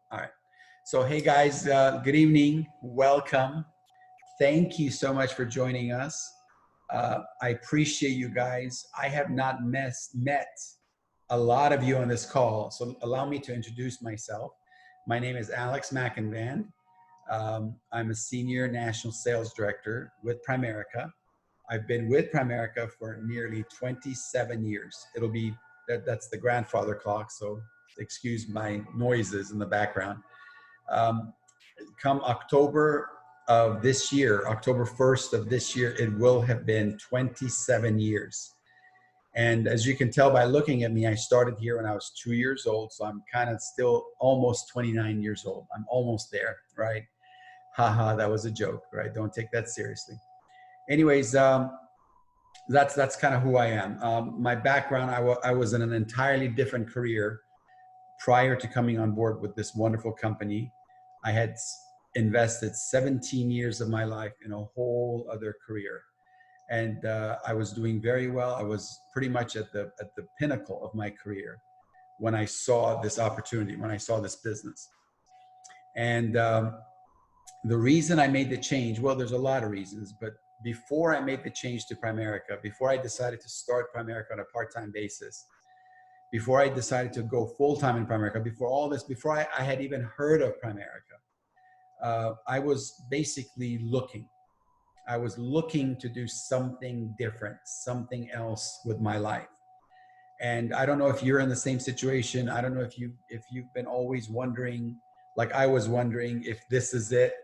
All right. So, hey guys, good evening. Welcome. Thank you so much for joining us. I appreciate you guys. I have not met a lot of you on this call, so allow me to introduce myself. My name is Alex McInvan. I'm a senior national sales director with Primerica. I've been with Primerica for nearly 27 years. That's the grandfather clock, so excuse my noises in the background. Um, Come October of this year, October 1st of this year, it will have been 27 years. And as you can tell by looking at me, I started here when I was 2 years old. So I'm kind of still almost 29 years old. I'm almost there, right? Haha, that was a joke, right? Don't take that seriously. Anyways, that's kind of who I am. My background, I was in an entirely different career prior to coming on board with this wonderful company. I had invested 17 years of my life in a whole other career, and I was doing very well. I was pretty much at the pinnacle of my career when I saw this opportunity, when I saw this business. And the reason I made the change, well, there's a lot of reasons, but before I made the change to Primerica, before I decided to start Primerica on a part-time basis, before I decided to go full-time in Primerica, before all this, before I had even heard of Primerica, I was basically looking. I was looking to do something different, something else with my life. And I don't know if you're in the same situation. I don't know if you've been always wondering, like I was wondering, if this is it.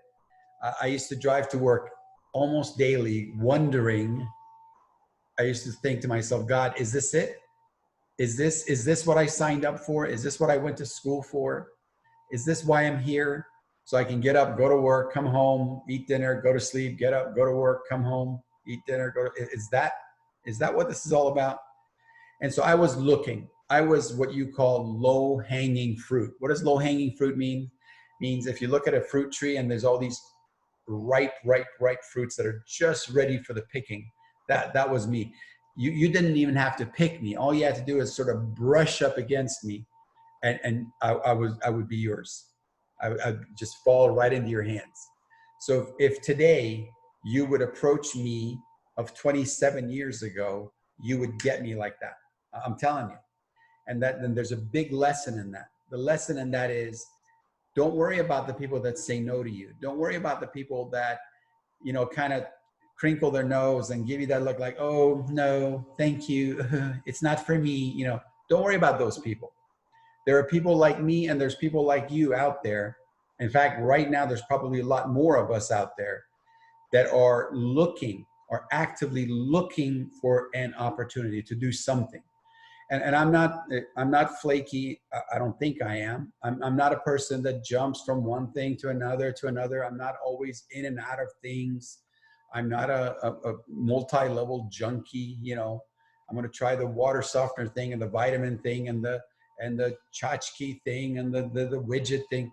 I used to drive to work almost daily, wondering. I used to think to myself, God, is this it? Is this what I signed up for? Is this what I went to school for? Is this why I'm here? So I can get up, go to work, come home, eat dinner, go to sleep, get up, go to work, come home, eat dinner, is that what this is all about? And so I was looking. I was what you call low-hanging fruit. What does low-hanging fruit mean? Means if you look at a fruit tree and there's all these ripe fruits that are just ready for the picking. That was me. You didn't even have to pick me. All you had to do is sort of brush up against me, and I would be yours. I'd just fall right into your hands. So if today you would approach me of 27 years ago, you would get me like that. I'm telling you. And then there's a big lesson in that. The lesson in that is, don't worry about the people that say no to you. Don't worry about the people that, kind of crinkle their nose and give you that look like, oh, no, thank you. It's not for me. Don't worry about those people. There are people like me and there's people like you out there. In fact, right now, there's probably a lot more of us out there that are actively looking for an opportunity to do something. And I'm not flaky. I don't think I am. I'm not a person that jumps from one thing to another. I'm not always in and out of things. I'm not a multi-level junkie. I'm going to try the water softener thing and the vitamin thing and the tchotchke thing and the widget thing.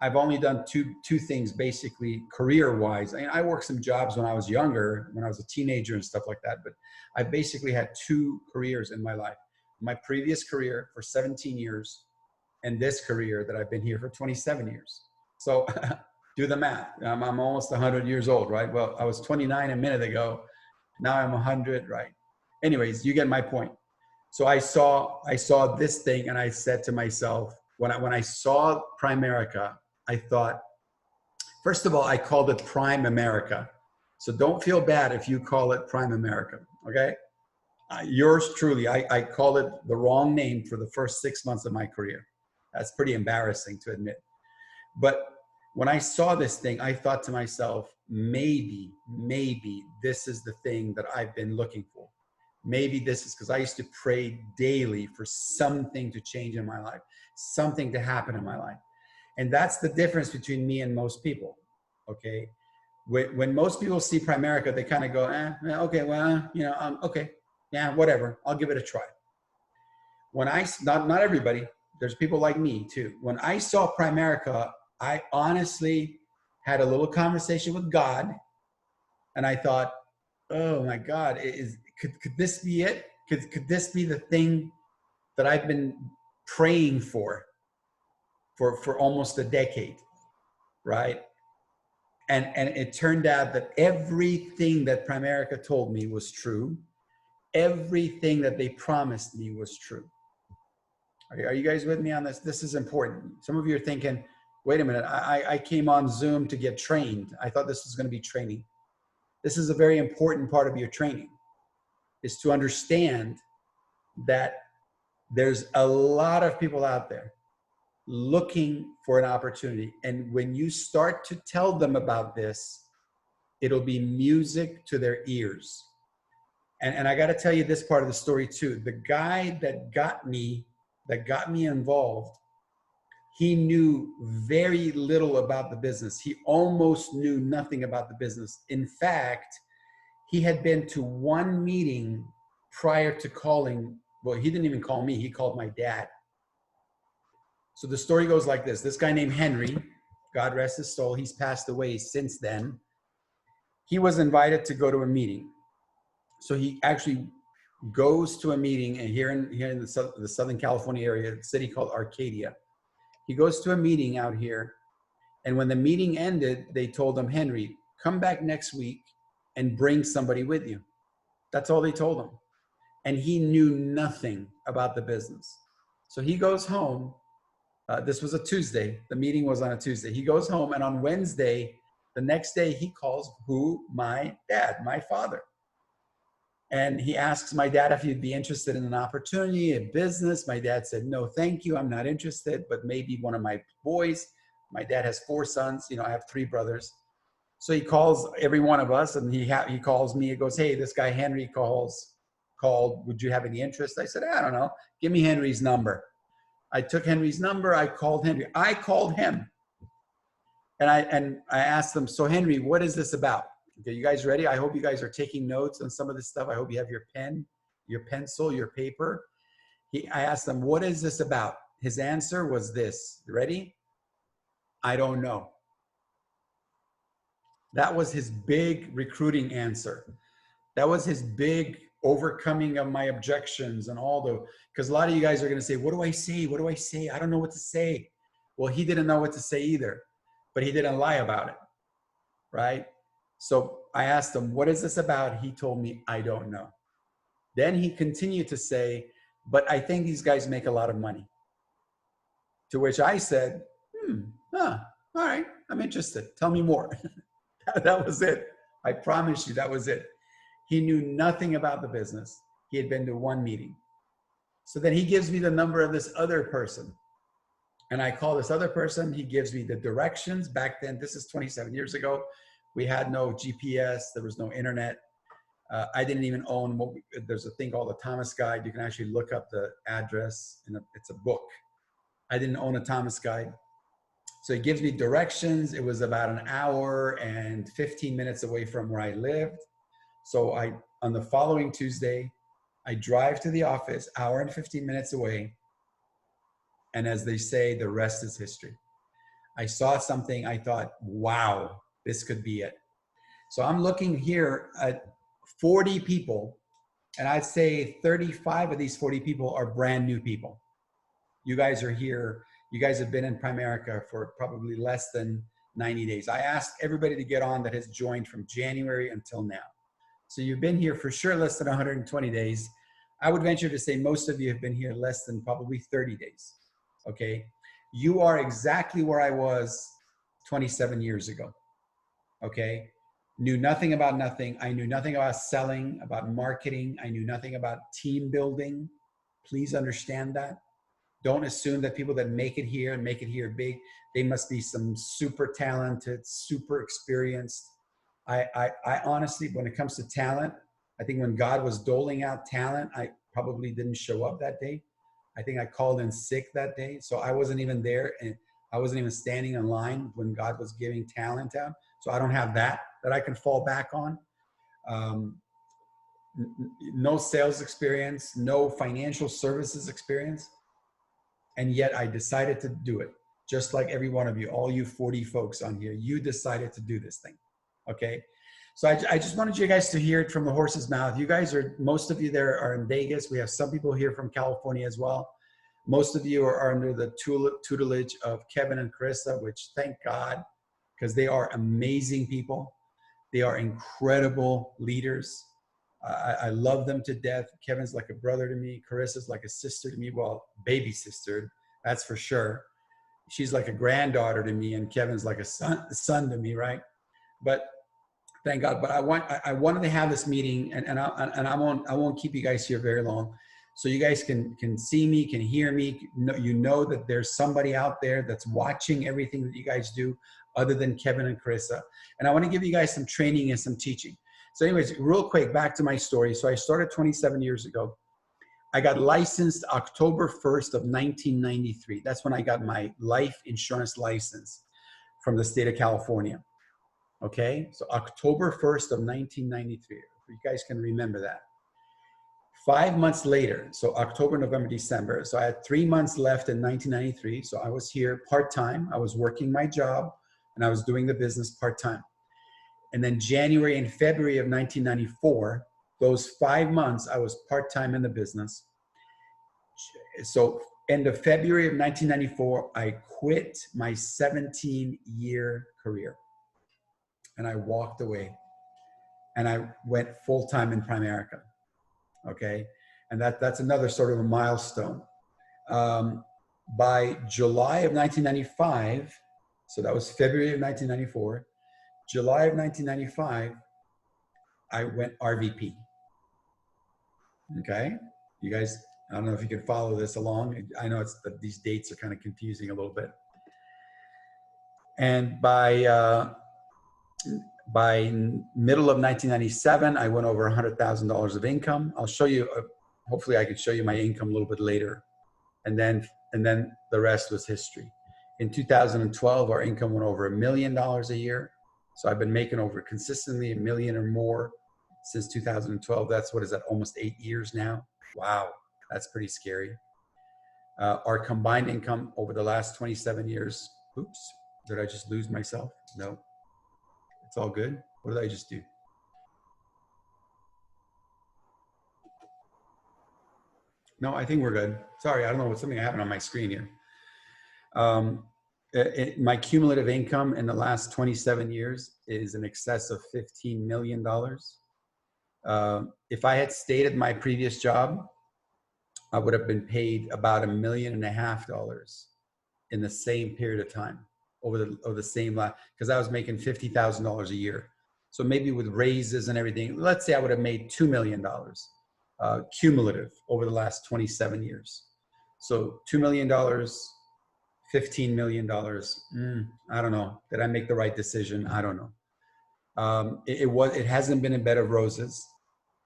I've only done two things basically career-wise. I worked some jobs when I was younger, when I was a teenager and stuff like that. But I basically had two careers in my life. My previous career for 17 years and this career that I've been here for 27 years. So do the math. I'm almost 100 years old, right? Well, I was 29 a minute ago. Now I'm 100, right? Anyways, you get my point. So I saw this thing and I said to myself, when I saw Primerica, I thought, first of all, I called it Prime America. So don't feel bad if you call it Prime America, okay? Yours truly, I called it the wrong name for the first 6 months of my career. That's pretty embarrassing to admit. But when I saw this thing, I thought to myself, maybe this is the thing that I've been looking for. Maybe this is because I used to pray daily for something to change in my life, something to happen in my life. And that's the difference between me and most people, okay? When most people see Primerica, they kind of go, okay, well, okay. Yeah, whatever. I'll give it a try. When not everybody, there's people like me too. When I saw Primerica, I honestly had a little conversation with God, and I thought, oh my God, could this be it? Could this be the thing that I've been praying for for almost a decade, right? And it turned out that everything that Primerica told me was true. Everything that they promised me was true. Are you guys with me on this? This is important. Some of you are thinking, wait a minute, I came on Zoom to get trained. I thought this was going to be training. This is a very important part of your training, is to understand that there's a lot of people out there looking for an opportunity. And when you start to tell them about this, it'll be music to their ears. And I got to tell you this part of the story too. The guy that got me involved, he knew very little about the business. He almost knew nothing about the business. In fact, he had been to one meeting prior to calling. Well, he didn't even call me. He called my dad. So the story goes like this. This guy named Henry, God rest his soul, he's passed away since then. He was invited to go to a meeting. So he actually goes to a meeting, and here in the Southern California area, a city called Arcadia. He goes to a meeting out here, and when the meeting ended, they told him, Henry, come back next week and bring somebody with you. That's all they told him. And he knew nothing about the business. So he goes home. This was a Tuesday. The meeting was on a Tuesday. He goes home, and on Wednesday, the next day, he calls who? My dad, my father. And he asks my dad if he'd be interested in an opportunity, a business. My dad said, no, thank you. I'm not interested, but maybe one of my boys. My dad has 4 sons. You know, I have 3 brothers. So he calls every one of us, and he calls me. He goes, hey, this guy Henry called. Would you have any interest? I said, I don't know. Give me Henry's number. I took Henry's number. I called Henry. I called him. And I asked him, so Henry, what is this about? Okay, you guys ready? I hope you guys are taking notes on some of this stuff. I hope you have your pen, your pencil, your paper. I asked him, what is this about? His answer was this. Ready? I don't know. That was his big recruiting answer. That was his big overcoming of my objections and all the, because a lot of you guys are going to say, what do I say? What do I say? I don't know what to say. Well, he didn't know what to say either, but he didn't lie about it, right? So I asked him, what is this about? He told me, I don't know. Then he continued to say, but I think these guys make a lot of money. To which I said, all right, I'm interested. Tell me more. That was it. I promise you, that was it. He knew nothing about the business. He had been to one meeting. So then he gives me the number of this other person. And I call this other person. He gives me the directions. Back then, this is 27 years ago. We had no GPS. There was no internet. I didn't even own, there's a thing called a Thomas Guide. You can actually look up the address, and it's a book. I didn't own a Thomas Guide. So he gives me directions. It was about an hour and 15 minutes away from where I lived. So on the following Tuesday, I drive to the office, hour and 15 minutes away. And as they say, the rest is history. I saw something, I thought, wow, this could be it. So I'm looking here at 40 people, and I'd say 35 of these 40 people are brand new people. You guys are here. You guys have been in Primerica for probably less than 90 days. I asked everybody to get on that has joined from January until now. So you've been here for sure less than 120 days. I would venture to say most of you have been here less than probably 30 days, okay? You are exactly where I was 27 years ago, okay? Knew nothing about nothing. I knew nothing about selling, about marketing. I knew nothing about team building. Please understand that. Don't assume that people that make it here and make it here big, they must be some super talented, super experienced. I honestly, when it comes to talent, I think when God was doling out talent, I probably didn't show up that day. I think I called in sick that day. So I wasn't even there, and I wasn't even standing in line when God was giving talent out. So I don't have that I can fall back on. No sales experience, no financial services experience. And yet I decided to do it. Just like every one of you, all you 40 folks on here, you decided to do this thing, okay? So I just wanted you guys to hear it from the horse's mouth. You guys are, most of you there are in Vegas. We have some people here from California as well. Most of you are under the tutelage of Kevin and Carissa, which thank God, because they are amazing people. They are incredible leaders. I love them to death. Kevin's like a brother to me. Carissa's like a sister to me. Well, baby sister, that's for sure. She's like a granddaughter to me, and Kevin's like a son to me, right? But thank God. But I wanted to have this meeting, and I won't keep you guys here very long, so you guys can see me, can hear me. You know that there's somebody out there that's watching everything that you guys do, other than Kevin and Carissa. And I want to give you guys some training and some teaching. So, anyways, real quick, back to my story. So I started 27 years ago. I got licensed October 1st of 1993. That's when I got my life insurance license from the state of California. Okay, so October 1st of 1993. If you guys can remember that. 5 months later, so October, November, December. So I had 3 months left in 1993. So I was here part-time. I was working my job and I was doing the business part-time. And then January and February of 1994, those 5 months, I was part-time in the business. So end of February of 1994, I quit my 17-year career. And I walked away. And I went full-time in Primerica. Okay? And that's another sort of a milestone. By July of 1995, so that was February of 1994, July of 1995, I went RVP. Okay? You guys, I don't know if you can follow this along. I know these dates are kind of confusing a little bit. And by middle of 1997, I went over $100,000 of income. I'll show you, hopefully I can show you my income a little bit later. And then the rest was history. In 2012, our income went over $1 million a year. So I've been making over consistently $1 million or more since 2012. That's, what is that, almost 8 years now? Wow, that's pretty scary. Our combined income over the last 27 years, oops, did I just lose myself? No, it's all good. What did I just do? No, I think we're good. Sorry, I don't know, what's something happened on my screen here. My cumulative income in the last 27 years is in excess of $15 million. If I had stayed at my previous job, I would have been paid about $1.5 million in the same period of time over the same life, because I was making $50,000 a year. So maybe with raises and everything, let's say I would have made $2 million cumulative over the last 27 years. So $2 million, $15 million. I don't know. Did I make the right decision? I don't know. It hasn't been a bed of roses.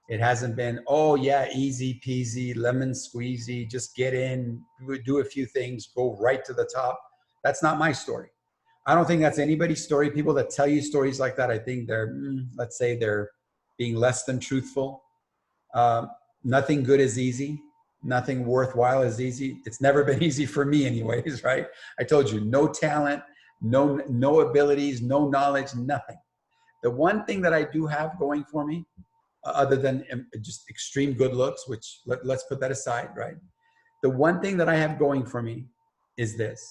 It hasn't been, oh yeah, easy peasy, lemon squeezy, just get in, do a few things, go right to the top. That's not my story. I don't think that's anybody's story. People that tell you stories like that, I think they're, let's say they're being less than truthful. Nothing good is easy. Nothing worthwhile is easy. It's never been easy for me anyways, right? I told you, no talent, no abilities, no knowledge, nothing. The one thing that I do have going for me, other than just extreme good looks, which let's put that aside, right? The one thing that I have going for me is this.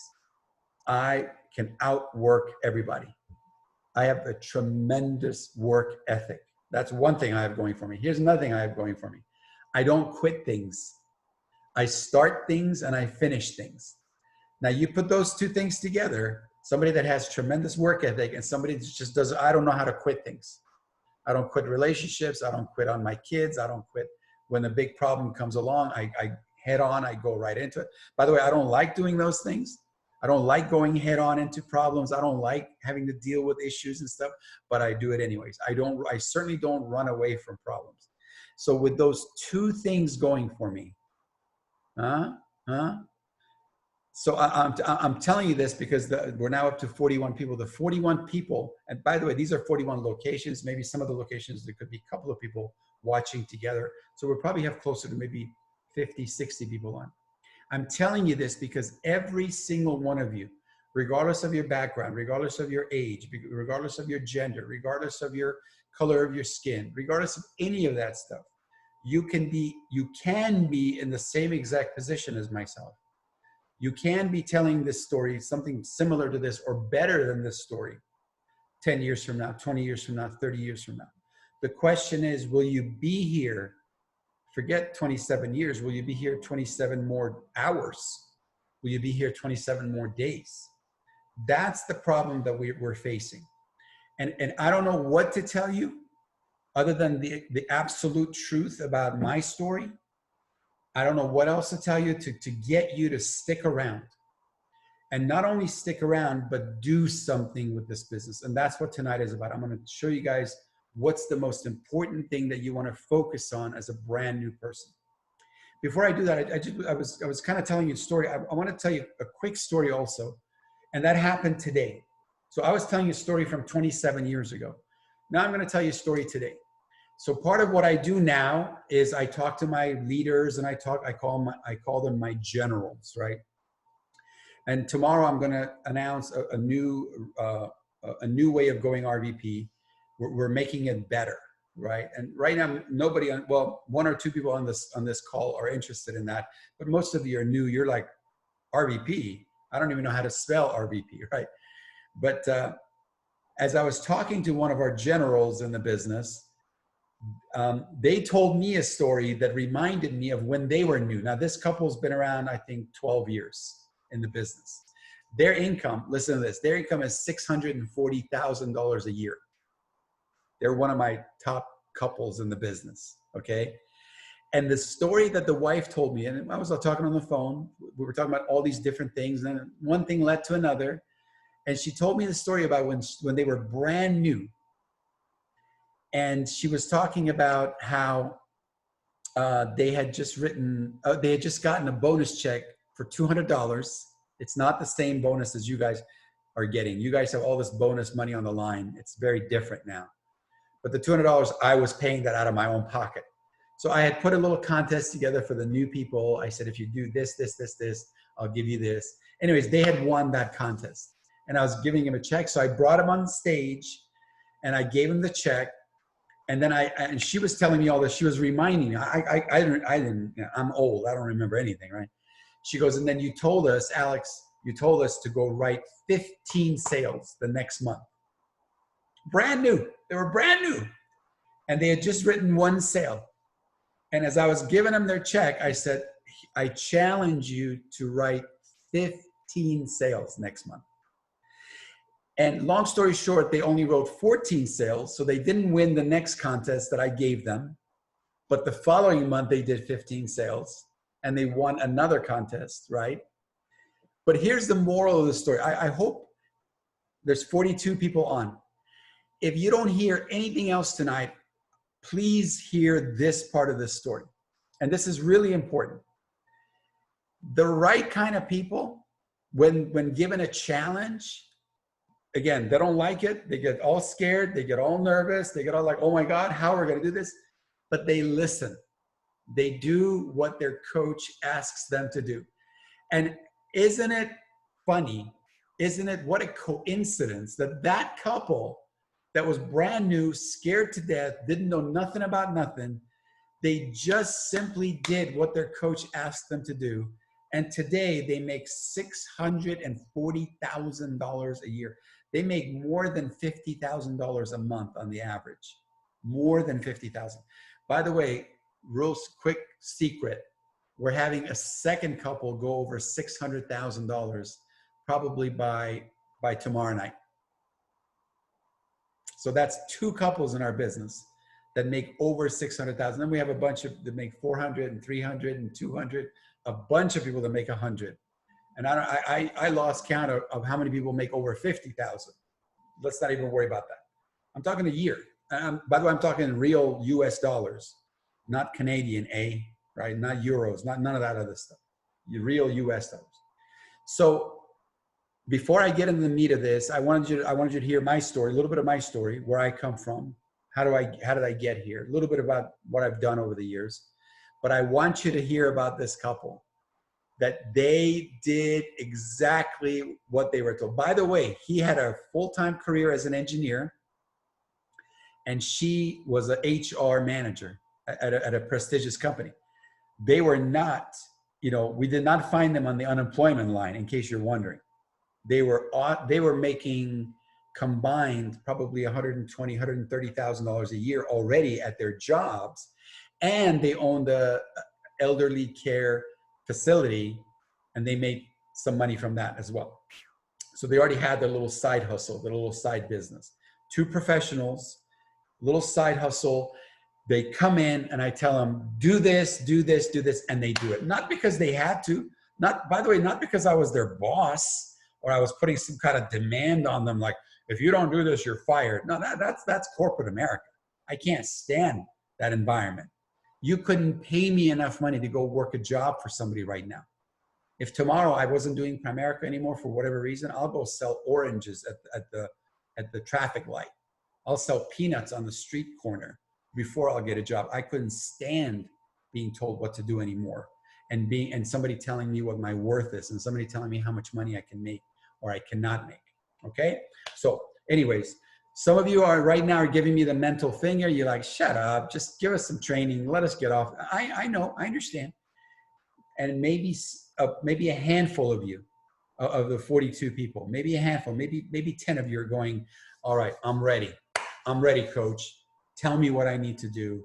I can outwork everybody. I have a tremendous work ethic. That's one thing I have going for me. Here's another thing I have going for me. I don't quit things. I start things and I finish things. Now you put those two things together, somebody that has tremendous work ethic and somebody that just does, I don't know how to quit things. I don't quit relationships. I don't quit on my kids. I don't quit when a big problem comes along. I head on, I go right into it. By the way, I don't like doing those things. I don't like going head on into problems. I don't like having to deal with issues and stuff, but I do it anyways. I certainly don't run away from problems. So with those two things going for me, so I'm telling you this because we're now up to 41 people. The 41 people, and by the way, these are 41 locations. Maybe some of the locations, there could be a couple of people watching together. So we'll probably have closer to maybe 50, 60 people on. I'm telling you this because every single one of you, regardless of your background, regardless of your age, regardless of your gender, regardless of your color of your skin, regardless of any of that stuff, you can be in the same exact position as myself. You can be telling this story, something similar to this or better than this story, 10 years from now, 20 years from now, 30 years from now. The question is, will you be here? Forget 27 years. Will you be here 27 more hours? Will you be here 27 more days? That's the problem that we're facing. And I don't know what to tell you other than the absolute truth about my story. I don't know what else to tell you to get you to stick around. And not only stick around, but do something with this business. And that's what tonight is about. I'm going to show you guys what's the most important thing that you want to focus on as a brand new person. Before I do that, I was kind of telling you a story. I want to tell you a quick story also. And that happened today. So I was telling you a story from 27 years ago. Now I'm going to tell you a story today. So part of what I do now is I talk to my leaders and I call them my generals, right? And tomorrow I'm going to announce a new way of going RVP. We're making it better, right? And right now, one or two people on this call are interested in that, but most of you are new. You're like, RVP? I don't even know how to spell RVP, right? But as I was talking to one of our generals in the business, they told me a story that reminded me of when they were new. Now, this couple's been around, I think, 12 years in the business. Their income, listen to this, their income is $640,000 a year. They're one of my top couples in the business, okay? And the story that the wife told me, and I was talking on the phone, we were talking about all these different things, and then one thing led to another. And she told me the story about when they were brand new. And she was talking about how they had just gotten a bonus check for $200. It's not the same bonus as you guys are getting. You guys have all this bonus money on the line. It's very different now. But the $200, I was paying that out of my own pocket. So I had put a little contest together for the new people. I said, if you do this, I'll give you this. Anyways, they had won that contest. And I was giving him a check. So I brought him on stage and I gave him the check. And then and she was telling me all this. She was reminding me, I'm old. I don't remember anything, right? She goes, and then you told us, Alex, to go write 15 sales the next month. Brand new. They were brand new. And they had just written one sale. And as I was giving them their check, I said, I challenge you to write 15 sales next month. And long story short, they only wrote 14 sales. So they didn't win the next contest that I gave them. But the following month, they did 15 sales and they won another contest, right? But here's the moral of the story. I hope there's 42 people on. If you don't hear anything else tonight, please hear this part of this story. And this is really important. The right kind of people, when given a challenge, again, they don't like it. They get all scared. They get all nervous. They get all like, oh my God, how are we going to do this? But they listen. They do what their coach asks them to do. And isn't it funny? Isn't it what a coincidence that couple that was brand new, scared to death, didn't know nothing about nothing, they just simply did what their coach asked them to do. And today they make $640,000 a year. They make more than $50,000 a month on the average, more than $50,000. By the way, real quick secret, we're having a second couple go over $600,000 probably by tomorrow night. So that's two couples in our business that make over 600,000. Then we have a bunch of that make 400 and 300 and 200, a bunch of people that make 100. And I lost count of how many people make over 50,000. Let's not even worry about that. I'm talking a year. By the way, I'm talking real US dollars, not Canadian, right? Not euros, none of that other stuff. Real US dollars. So before I get into the meat of this, I wanted you to hear my story, a little bit of my story, where I come from. How did I get here? A little bit about what I've done over the years. But I want you to hear about this couple, that they did exactly what they were told. By the way, he had a full-time career as an engineer, and she was an HR manager at a prestigious company. They were not we did not find them on the unemployment line, in case you're wondering. They were making combined probably $120,000, $130,000 a year already at their jobs, and they owned a elderly care facility, and they made some money from that as well. So they already had their little side hustle, their little side business. Two professionals, little side hustle. They come in and I tell them, do this, do this, do this, and they do it. Not because they had to, by the way, not because I was their boss or I was putting some kind of demand on them, like, if you don't do this, you're fired. No, that's corporate America. I can't stand that environment. You couldn't pay me enough money to go work a job for somebody right now. If tomorrow I wasn't doing Primerica anymore for whatever reason, I'll go sell oranges at the traffic light. I'll sell peanuts on the street corner before I'll get a job. I couldn't stand being told what to do anymore, and somebody telling me what my worth is, and somebody telling me how much money I can make or I cannot make. Okay? So anyways, some of you are right now are giving me the mental finger. You're like, shut up, just give us some training, let us get off. I know, I understand. And maybe a handful of you, of the 42 people, maybe a handful, maybe 10 of you are going, all right, I'm ready, coach. Tell me what I need to do.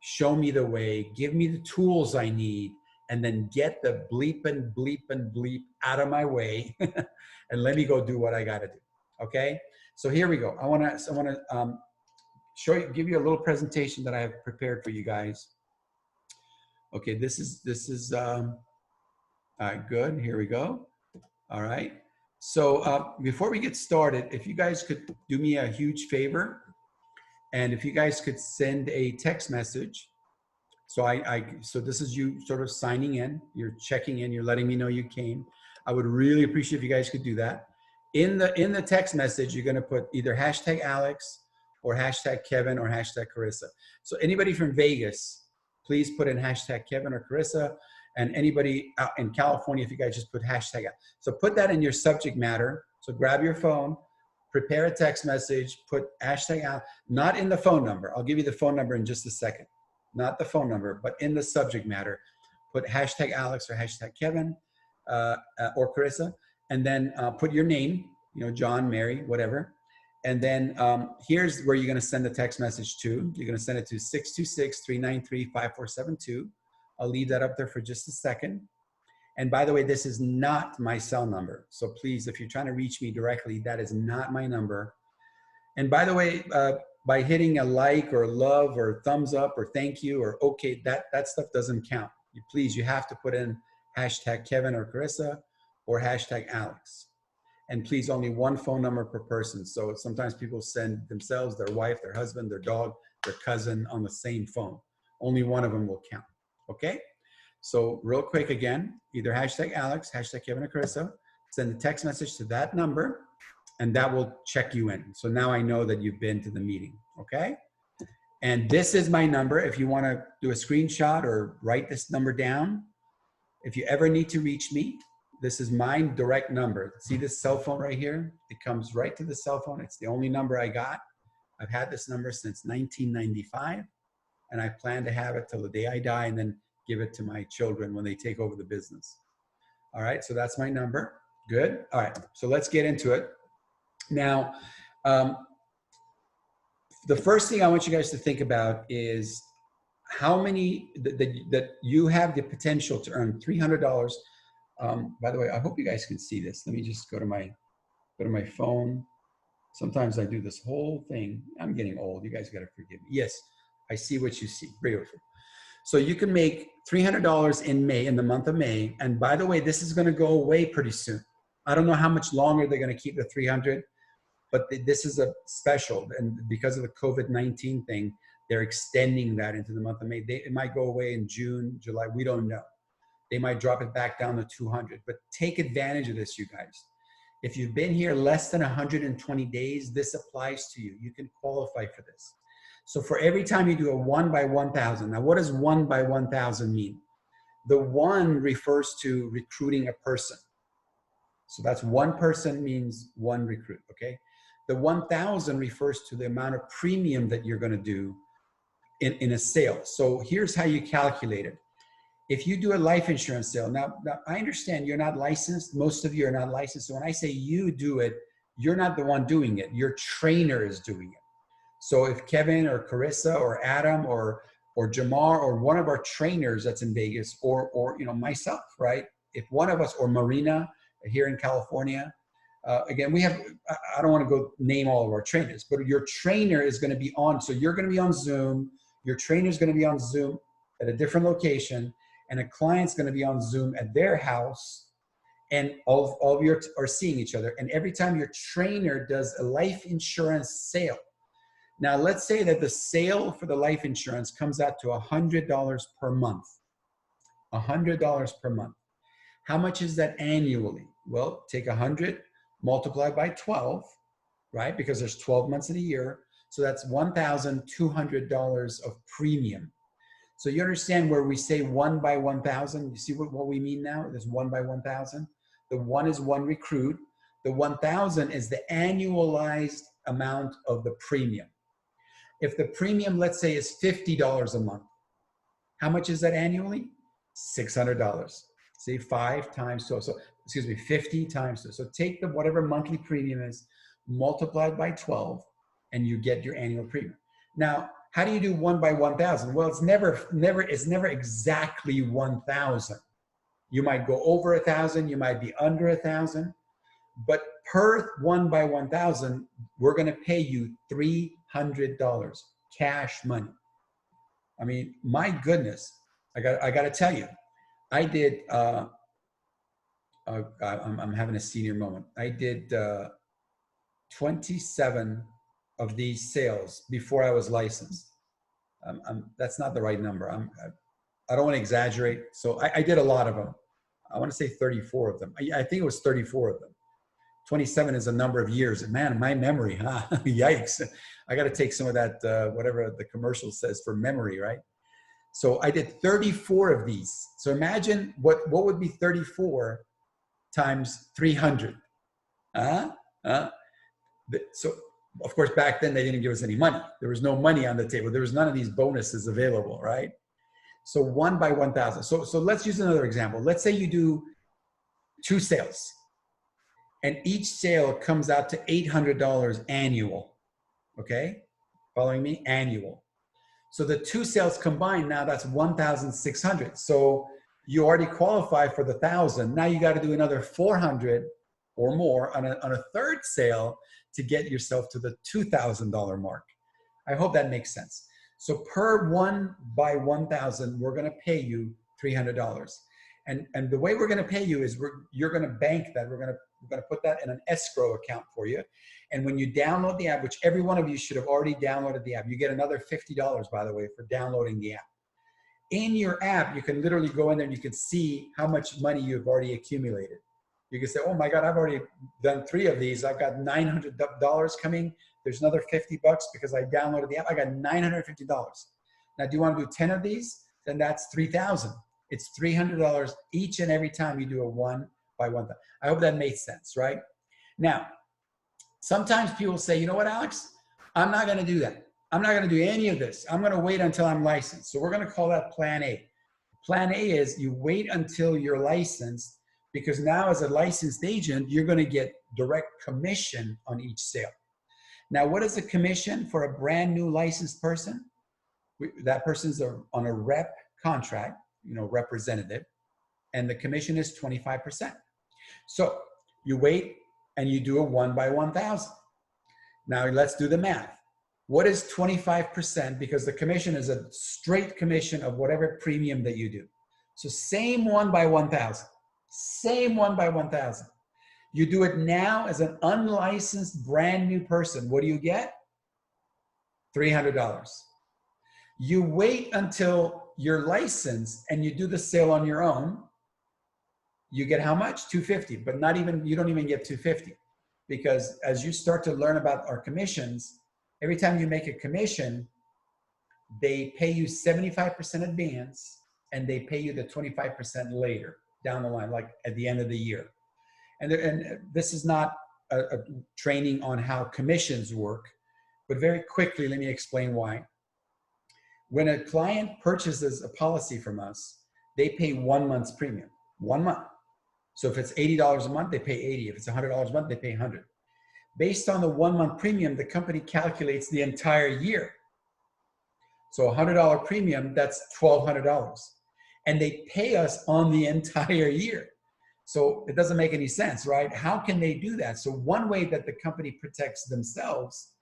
Show me the way, give me the tools I need, and then get the bleep out of my way and let me go do what I got to do. Okay? So here we go. I want to give you a little presentation that I have prepared for you guys. Okay, this is all right, good. Here we go. All right. So before we get started, if you guys could do me a huge favor, and if you guys could send a text message. So so this is you sort of signing in, you're checking in, you're letting me know you came. I would really appreciate if you guys could do that. In the text message, you're going to put either hashtag Alex or hashtag Kevin or hashtag Carissa. So anybody from Vegas, please put in hashtag Kevin or Carissa, and anybody out in California, if you guys just put hashtag. So put that in your subject matter. So grab your phone, prepare a text message, put hashtag out, not in the phone number. I'll give you the phone number in just a second. Not the phone number, but in the subject matter, put hashtag Alex or hashtag Kevin or Carissa, and then put your name, John, Mary, whatever. And then here's where you're going to send the text message to. You're going to send it to 626-393-5472. I'll leave that up there for just a second. And by the way, this is not my cell number. So please, if you're trying to reach me directly, that is not my number. And by the way, by hitting a like or love or thumbs up or thank you or okay, that stuff doesn't count. You have to put in hashtag Kevin or Carissa or hashtag Alex. And please, only one phone number per person. So sometimes people send themselves, their wife, their husband, their dog, their cousin on the same phone. Only one of them will count. Okay? So real quick again, either hashtag Alex, hashtag Kevin or Carissa, send a text message to that number, and that will check you in. So now I know that you've been to the meeting, okay? And this is my number. If you want to do a screenshot or write this number down, if you ever need to reach me, this is my direct number. See this cell phone right here? It comes right to the cell phone. It's the only number I got. I've had this number since 1995, and I plan to have it till the day I die and then give it to my children when they take over the business. All right, so that's my number. Good. All right, so let's get into it. Now, the first thing I want you guys to think about is how many that you have the potential to earn $300. By the way, I hope you guys can see this. Let me just go to my phone. Sometimes I do this whole thing. I'm getting old. You guys got to forgive me. Yes, I see what you see. Beautiful. So you can make $300 in May, in the month of May. And by the way, this is going to go away pretty soon. I don't know how much longer they're going to keep the 300, but this is a special. And because of the COVID-19 thing, they're extending that into the month of May. It might go away in June, July. We don't know. They might drop it back down to 200. But take advantage of this, you guys. If you've been here less than 120 days, this applies to you. You can qualify for this. So for every time you do a 1 by 1,000, now what does 1 by 1,000 mean? The 1 refers to recruiting a person. So that's one person means one recruit, okay? The 1,000 refers to the amount of premium that you're gonna do in a sale. So here's how you calculate it. If you do a life insurance sale, now I understand you're not licensed. Most of you are not licensed. So when I say you do it, you're not the one doing it. Your trainer is doing it. So if Kevin or Carissa or Adam or Jamar or one of our trainers that's in Vegas or myself, right? If one of us, or Marina here in California, again, we have, I don't want to go name all of our trainers, but your trainer is going to be on. So you're going to be on Zoom. Your trainer is going to be on Zoom at a different location, and a client's going to be on Zoom at their house, and all of you are seeing each other. And every time your trainer does a life insurance sale, now let's say that the sale for the life insurance comes out to $100 per month. $100 per month. How much is that annually? Well, take 100, multiply by 12, right? Because there's 12 months in a year. So that's $1,200 of premium. So you understand where we say 1 by 1,000? You see what we mean now? There's 1 by 1,000. The 1 is one recruit. The 1,000 is the annualized amount of the premium. If the premium, let's say, is $50 a month, how much is that annually? $600. See, 5 times 2. So, excuse me, 50 times 2. So take the whatever monthly premium is, multiplied by 12, and you get your annual premium. Now, how do you do 1 by 1,000? Well, it's never exactly 1,000. You might go over 1,000, you might be under 1,000, but per 1 by 1,000, we're going to pay you $300 cash money. I mean, my goodness, I got to tell you, I did. I'm having a senior moment. I did 27 of these sales before I was licensed. That's not the right number. I don't want to exaggerate. So I did a lot of them. I want to say 34 of them. I think it was 34 of them. 27 is a number of years. Man, my memory, huh? Yikes. I got to take some of that, whatever the commercial says, for memory, right? So I did 34 of these. So imagine what would be 34 times 300. So of course, back then they didn't give us any money. There was no money on the table. There was none of these bonuses available, right? So 1 by 1,000. So let's use another example. Let's say you do 2 sales, and each sale comes out to $800 annual. Okay, following me? Annual. So the 2 sales combined, now that's 1,600. So you already qualify for the 1,000. Now you got to do another 400 or more on a third sale to get yourself to the $2,000 mark. I hope that makes sense. So per 1 by 1,000, we're going to pay you $300. And the way we're going to pay you is you're going to bank that. We're going to put that in an escrow account for you. And when you download the app, which every one of you should have already downloaded the app, you get another $50, by the way, for downloading the app. In your app, you can literally go in there and you can see how much money you've already accumulated. You can say, oh my God, I've already done 3 of these. I've got $900 coming. There's another $50 because I downloaded the app. I got $950. Now, do you want to do 10 of these? Then that's $3,000. It's $300 each and every time you do a 1 by 1,000. I hope that made sense, right? Now, sometimes people say, you know what, Alex? I'm not going to do that. I'm not going to do any of this. I'm going to wait until I'm licensed. So we're going to call that Plan A. Plan A is you wait until you're licensed, because now as a licensed agent, you're going to get direct commission on each sale. Now, what is a commission for a brand new licensed person? That person's on a rep contract, representative, and the commission is 25%. So you wait and you do a 1 by 1,000. Now let's do the math. What is 25%? Because the commission is a straight commission of whatever premium that you do. So same 1 by 1,000. Same 1 by 1,000. You do it now as an unlicensed brand new person. What do you get? $300. You wait until you're licensed and you do the sale on your own. You get how much? $250, but you don't even get $250, because as you start to learn about our commissions, every time you make a commission, they pay you 75% advance and they pay you the 25% later down the line, like at the end of the year. And this is not a training on how commissions work, but very quickly, let me explain why. When a client purchases a policy from us, they pay 1 month's premium, 1 month. So if it's $80 a month, they pay 80. If it's $100 a month, they pay 100. Based on the 1 month premium, the company calculates the entire year. So $100 premium, that's $1,200. And they pay us on the entire year. So it doesn't make any sense, right? How can they do that? So one way that the company protects themselves,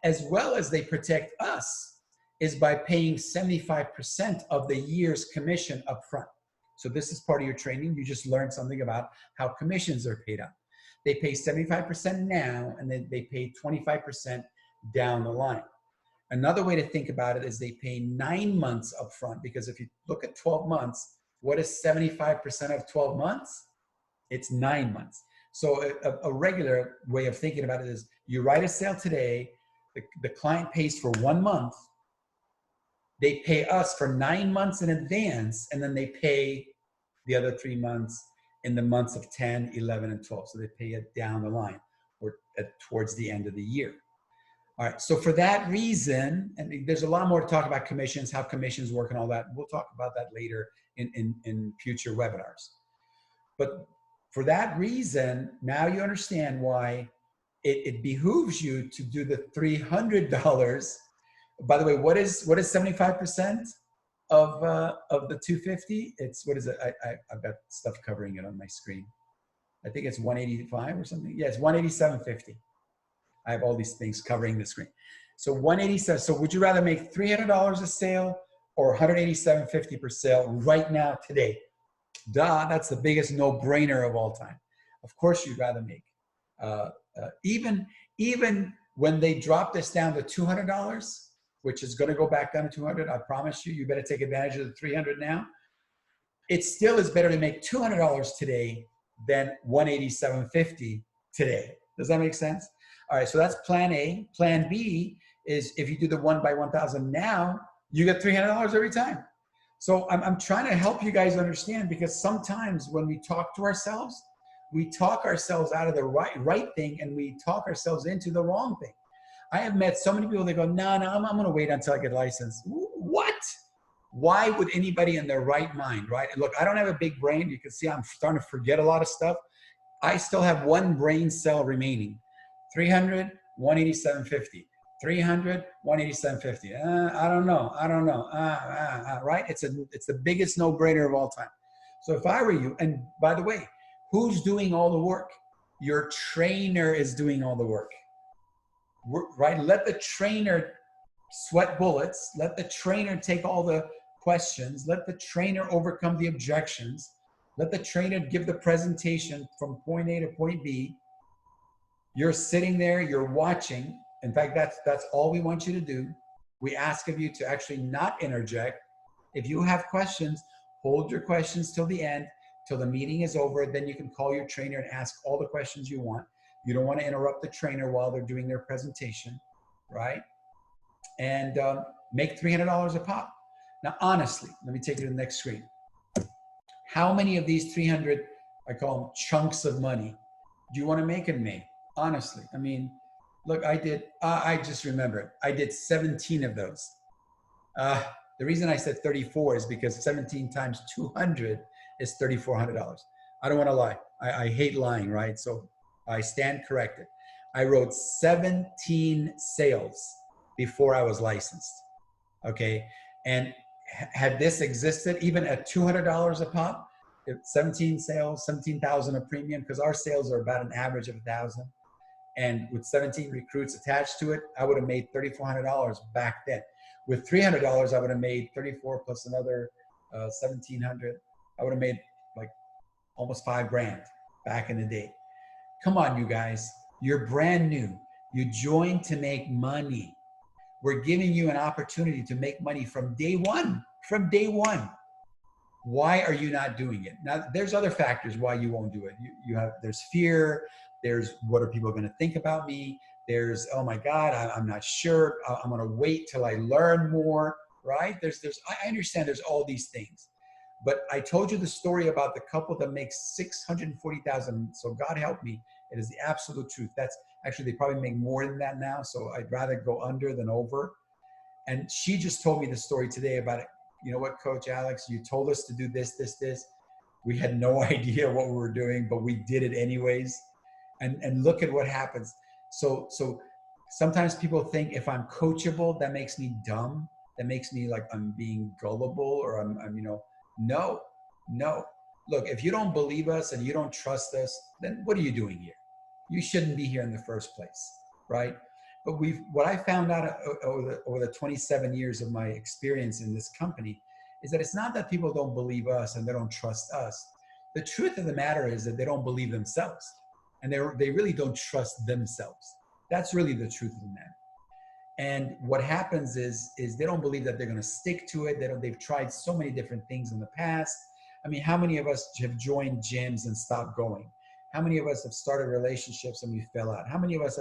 as well as they protect us, is by paying 75% of the year's commission upfront. So this is part of your training. You just learned something about how commissions are paid out. They pay 75% now, and then they pay 25% down the line. Another way to think about it is they pay 9 months upfront, because if you look at 12 months, what is 75% of 12 months? It's 9 months. So a regular way of thinking about it is you write a sale today, the client pays for 1 month, they pay us for 9 months in advance, and then they pay the other 3 months in the months of 10, 11, and 12. So they pay it down the line or towards the end of the year. All right, so for that reason, and there's a lot more to talk about commissions, how commissions work and all that. We'll talk about that later in future webinars. But for that reason, now you understand why it behooves you to do the $300. By the way, what is 75% of the 250? It's, what is it? I've got stuff covering it on my screen. I think it's 185 or something. Yeah, it's 187.50. I have all these things covering the screen. So 187. So would you rather make $300 a sale or 187.50 per sale right now today? Duh, that's the biggest no-brainer of all time. Of course, you'd rather make even when they drop this down to $200, which is going to go back down to 200. I promise you. You better take advantage of the 300 now. It still is better to make $200 today than 187.50 today. Does that make sense? All right, so that's plan A. Plan B is if you do the 1 by 1,000 now, you get $300 every time. So I'm trying to help you guys understand, because sometimes when we talk to ourselves, we talk ourselves out of the right thing, and we talk ourselves into the wrong thing. I have met so many people that go, no, I'm going to wait until I get licensed. What? Why would anybody in their right mind, right? Look, I don't have a big brain. You can see I'm starting to forget a lot of stuff. I still have one brain cell remaining. 300, 187.50. 300, 187.50. I don't know. Right? It's the biggest no-brainer of all time. So if I were you, and by the way, who's doing all the work? Your trainer is doing all the work. Right? Let the trainer sweat bullets. Let the trainer take all the questions. Let the trainer overcome the objections. Let the trainer give the presentation from point A to point B. You're sitting there, you're watching. In fact, that's all we want you to do. We ask of you to actually not interject. If you have questions, hold your questions till the end, till the meeting is over. Then you can call your trainer and ask all the questions you want. You don't want to interrupt the trainer while they're doing their presentation, right? And make $300 a pop. Now, honestly, let me take you to the next screen. How many of these 300, I call them chunks of money, do you want to make in May? Honestly, I mean, look, I just remembered, I did 17 of those. The reason I said 34 is because 17 times 200 is $3,400. I don't want to lie. I hate lying, right? So I stand corrected. I wrote 17 sales before I was licensed, okay? And had this existed, even at $200 a pop, 17 sales, 17,000 a premium, because our sales are about an average of 1,000. And with 17 recruits attached to it, I would have made $3,400 back then. With $300, I would have made 34 plus another 1,700. I would have made like almost $5,000 back in the day. Come on, you guys. You're brand new. You joined to make money. We're giving you an opportunity to make money from day one. From day one. Why are you not doing it? Now, there's other factors why you won't do it. There's fear. There's what are people going to think about me? There's, oh my God, I'm not sure. I'm going to wait till I learn more, right? I understand there's all these things. But I told you the story about the couple that makes $640,000. So God help me. It is the absolute truth. That's actually, they probably make more than that now. So I'd rather go under than over. And she just told me the story today about you know what, Coach Alex, you told us to do this, this, this. We had no idea what we were doing, but we did it anyways. And look at what happens. So sometimes people think if I'm coachable, that makes me dumb. That makes me like I'm being gullible, or I'm you know, no. Look, if you don't believe us and you don't trust us, then what are you doing here? You shouldn't be here in the first place, right? But what I found out over the 27 years of my experience in this company is that it's not that people don't believe us and they don't trust us. The truth of the matter is that they don't believe themselves, and they really don't trust themselves. That's really the truth of the matter. And what happens is they don't believe that they're going to stick to it. They've tried so many different things in the past. I mean, how many of us have joined gyms and stopped going? How many of us have started relationships and we fell out? How many of us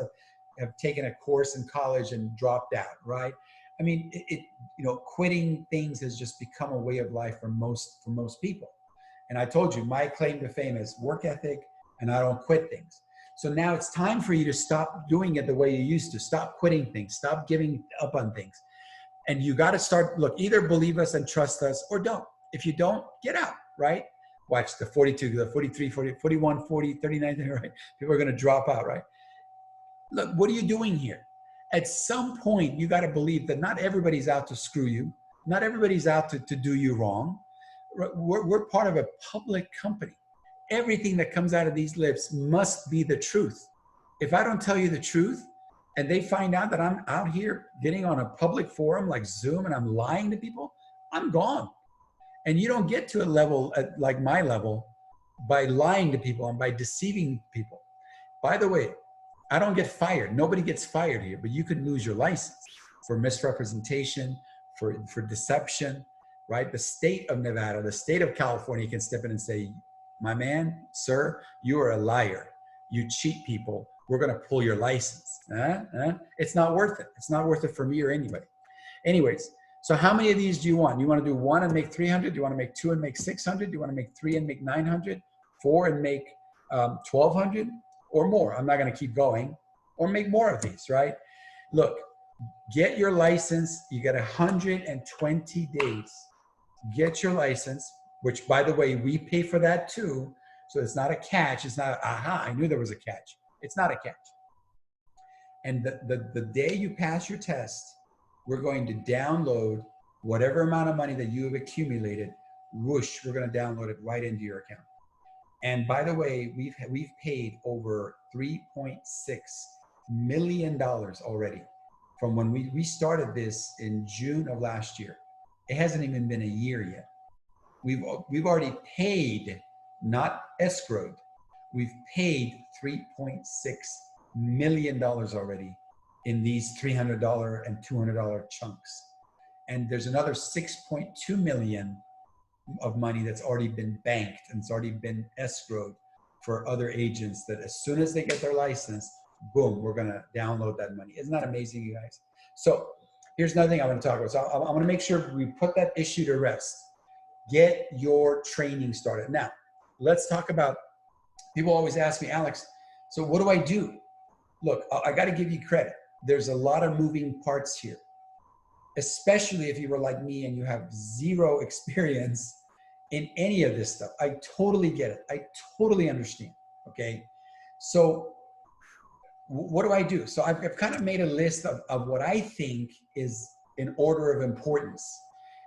have taken a course in college and dropped out, right? I mean, you know, quitting things has just become a way of life for most people. And I told you, my claim to fame is work ethic, and I don't quit things. So now it's time for you to stop doing it the way you used to. Stop quitting things. Stop giving up on things. And you got to start, look, either believe us and trust us or don't. If you don't, get out, right? Watch the 42, the 43, 40, 41, 40, 39, right? People are going to drop out, right? Look, what are you doing here? At some point, you got to believe that not everybody's out to screw you. Not everybody's out to do you wrong. We're part of a public company. Everything that comes out of these lips must be the truth. If I don't tell you the truth and they find out that I'm out here getting on a public forum like Zoom and I'm lying to people, I'm gone. And you don't get to a level like my level by lying to people and by deceiving people. By the way, I don't get fired. Nobody gets fired here, but you could lose your license for misrepresentation, for deception, right? The state of Nevada, the state of California can step in and say, my man, sir, you are a liar. You cheat people. We're going to pull your license. It's not worth it. It's not worth it for me or anybody. Anyways, so how many of these do you want? You want to do 1 and make 300? Do you want to make 2 and make 600? Do you want to make 3 and make 900? 4 and make 1,200 or more? I'm not going to keep going. Or make more of these, right? Look, get your license. You get 120 days. Get your license, which, by the way, we pay for that too. So it's not a catch. It's not, aha, I knew there was a catch. It's not a catch. And the day you pass your test, we're going to download whatever amount of money that you have accumulated. Whoosh, we're going to download it right into your account. And by the way, we've paid over $3.6 million already from when we started this in June of last year. It hasn't even been a year yet. We've already paid, not escrowed. We've paid $3.6 million already in these $300 and $200 chunks. And there's another 6.2 million of money that's already been banked and it's already been escrowed for other agents that as soon as they get their license, boom, we're gonna download that money. Isn't that amazing, you guys? So here's another thing I want to talk about. So I want to make sure we put that issue to rest. Get your training started. Now, let's talk about, people always ask me, Alex, so what do I do? Look, I got to give you credit. There's a lot of moving parts here, especially if you were like me and you have zero experience in any of this stuff. I totally get it. I totally understand. Okay. So what do I do? So I've kind of made a list of what I think is in order of importance.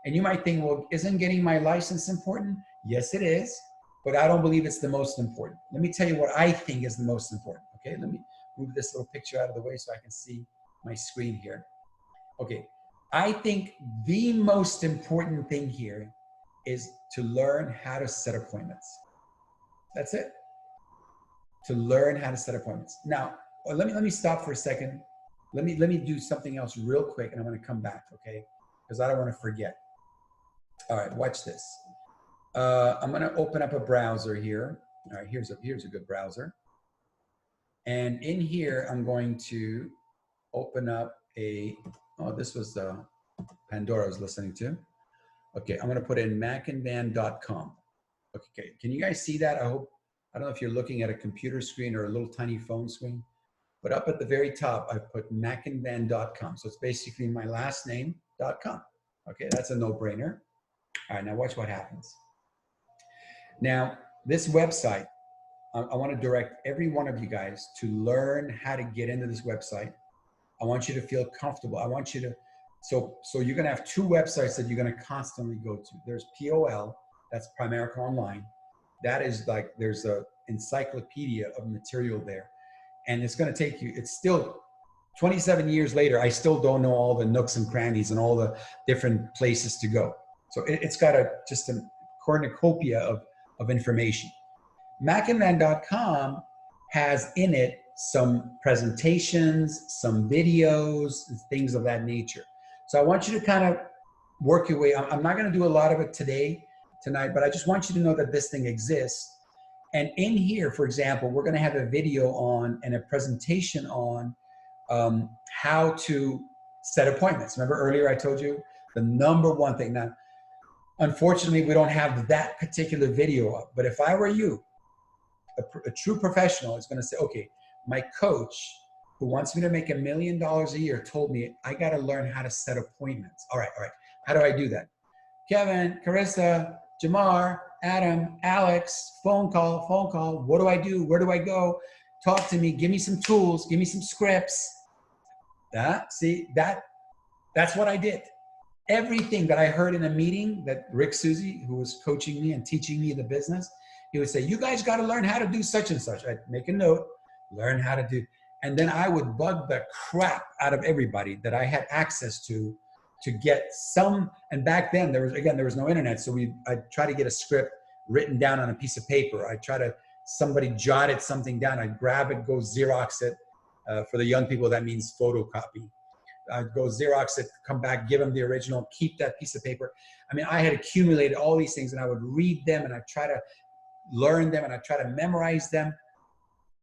And you might think, well, isn't getting my license important? Yes, it is, but I don't believe it's the most important. Let me tell you what I think is the most important. Okay, let me move this little picture out of the way so I can see my screen here. Okay, I think the most important thing here is to learn how to set appointments. That's it. To learn how to set appointments. Now, let me stop for a second. Let me do something else real quick, and I'm going to come back, okay? Because I don't want to forget. All right, watch this. I'm going to open up a browser here. All right, here's a good browser. And in here, I'm going to open up this was the Pandora I was listening to. Okay, I'm going to put in macandvan.com. Okay, can you guys see that? I don't know if you're looking at a computer screen or a little tiny phone screen, but up at the very top, I put macandvan.com. So it's basically my last name.com. Okay, that's a no-brainer. All right, now watch what happens. Now, this website, I want to direct every one of you guys to learn how to get into this website. I want you to feel comfortable. I want you to, so you're going to have two websites that you're going to constantly go to. There's POL, that's Primerica Online. That is like, there's a encyclopedia of material there. And it's going to take you, it's still 27 years later, I still don't know all the nooks and crannies and all the different places to go. So it's got just a cornucopia of information. macandman.com has in it some presentations, some videos, things of that nature. So I want you to kind of work your way. I'm not going to do a lot of it tonight, but I just want you to know that this thing exists. And in here, for example, we're going to have a video on and a presentation on how to set appointments. Remember earlier I told you the number one thing. Now, unfortunately, we don't have that particular video up, but if I were you, a true professional is going to say, okay, my coach who wants me to make $1 million a year told me I got to learn how to set appointments. All right. How do I do that? Kevin, Carissa, Jamar, Adam, Alex, phone call. What do I do? Where do I go? Talk to me. Give me some tools. Give me some scripts. That's what I did. Everything that I heard in a meeting that Rick Susie, who was coaching me and teaching me the business, he would say, you guys got to learn how to do such and such. I'd make a note, learn how to do. And then I would bug the crap out of everybody that I had access to get some. And back then there was no internet. So I'd try to get a script written down on a piece of paper. Somebody jotted something down. I'd grab it, go Xerox it. For the young people, that means photocopy. I'd go Xerox it, come back, give them the original, keep that piece of paper. I mean, I had accumulated all these things and I would read them and I'd try to learn them and I'd try to memorize them.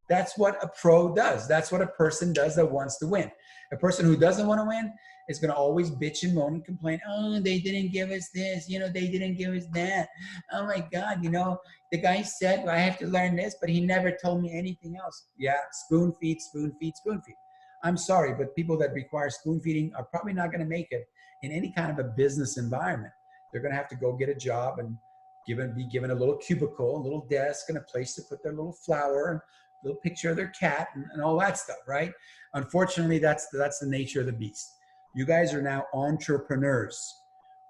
That's what a pro does. That's what a person does that wants to win. A person who doesn't want to win is going to always bitch and moan and complain. Oh, they didn't give us this. They didn't give us that. Oh my God, the guy said, well, I have to learn this, but he never told me anything else. Yeah, spoon feed. I'm sorry, but people that require spoon feeding are probably not going to make it in any kind of a business environment. They're going to have to go get a job and be given a little cubicle, a little desk, and a place to put their little flower, and a little picture of their cat, and all that stuff, right? Unfortunately, that's the nature of the beast. You guys are now entrepreneurs.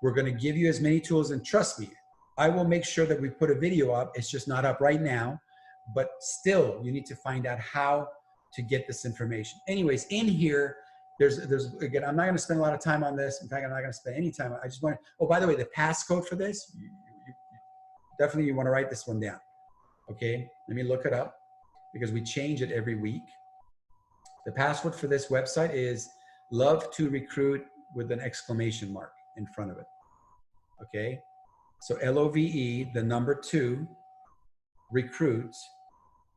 We're going to give you as many tools, and trust me, I will make sure that we put a video up. It's just not up right now, but still, you need to find out how to get this information. Anyways, in here, there's again, I'm not going to spend a lot of time on this. In fact, I'm not going to spend any time. I just want to, oh, by the way, the passcode for this, definitely you want to write this one down. Okay, let me look it up because we change it every week. The password for this website is love to recruit with an exclamation mark in front of it. Okay, so LOVE, the number 2, recruit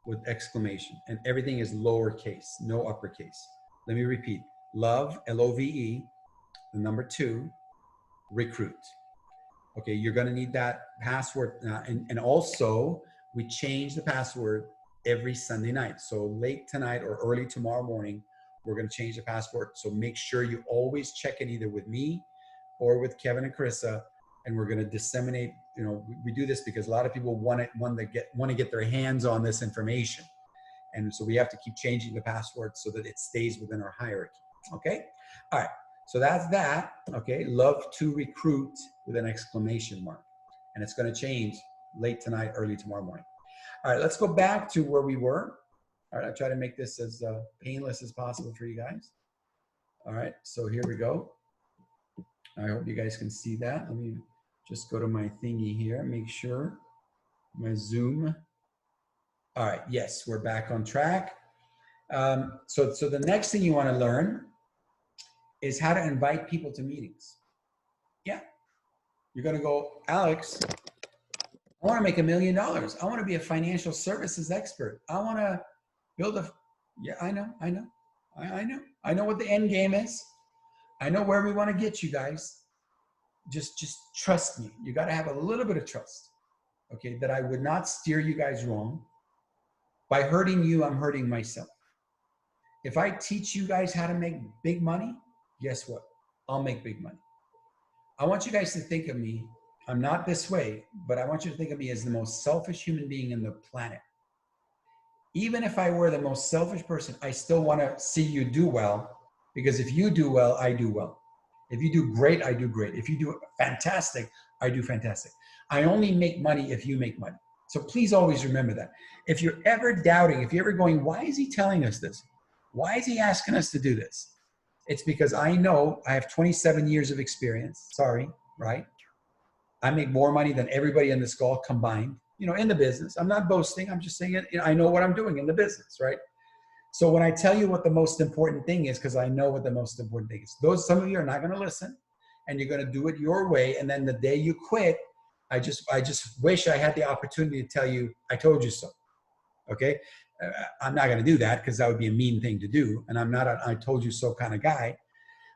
with exclamation, and everything is lowercase, no uppercase. Let me repeat, love, LOVE, the number 2, recruit. Okay, you're gonna need that password. And also, we change the password every Sunday night. So late tonight or early tomorrow morning, we're gonna change the password. So make sure you always check it either with me or with Kevin and Carissa, and we're gonna disseminate, we do this because a lot of people want to get their hands on this information. And so we have to keep changing the password so that it stays within our hierarchy, okay? All right. So that's that, okay? Love to recruit with an exclamation mark. And it's going to change late tonight, early tomorrow morning. All right, let's go back to where we were. All right, I'll try to make this as painless as possible for you guys. All right, so here we go. I hope you guys can see that. Let me just go to my thingy here, make sure. My Zoom. All right, yes, we're back on track. So the next thing you want to learn is how to invite people to meetings. Yeah. You're going to go, Alex, I want to make $1 million. I want to be a financial services expert. I want to build yeah, I know. I know what the end game is. I know where we want to get you guys. Just trust me. You got to have a little bit of trust, okay, that I would not steer you guys wrong. By hurting you, I'm hurting myself. If I teach you guys how to make big money, guess what? I'll make big money. I want you guys to think of me I'm not this way, but I want you to think of me as the most selfish human being in the planet. Even if I were the most selfish person, I still want to see you do well, because if you do well, I do well. If you do great, I do great. If you do fantastic, I do fantastic. I only make money if you make money. So please always remember that. If you're ever doubting, if you're ever going, why is he telling us this? Why is he asking us to do this? It's because I know I have 27 years of experience. Sorry, right? I make more money than everybody in this call combined, in the business. I'm not boasting. I'm just saying it. I know what I'm doing in the business, right? So when I tell you what the most important thing is, because I know what the most important thing is, some of you are not going to listen, and you're going to do it your way. And then the day you quit, I just wish I had the opportunity to tell you, I told you so. Okay. I'm not going to do that, because that would be a mean thing to do. And I'm not a I told you so kind of guy.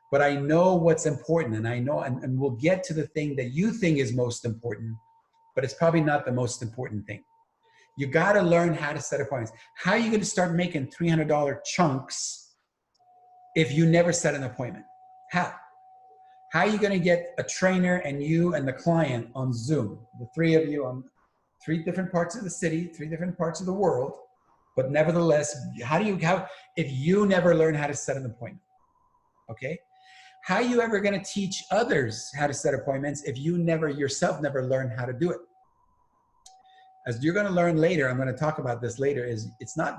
But I know what's important, and I know, and we'll get to the thing that you think is most important, but it's probably not the most important thing. You got to learn how to set appointments. How are you going to start making $300 chunks if you never set an appointment? How? How are you going to get a trainer and you and the client on Zoom, the three of you on 3 different parts of the city, 3 different parts of the world, but nevertheless, how if you never learn how to set an appointment? Okay? How are you ever going to teach others how to set appointments if you yourself never learn how to do it? As you're going to learn later, I'm going to talk about this later,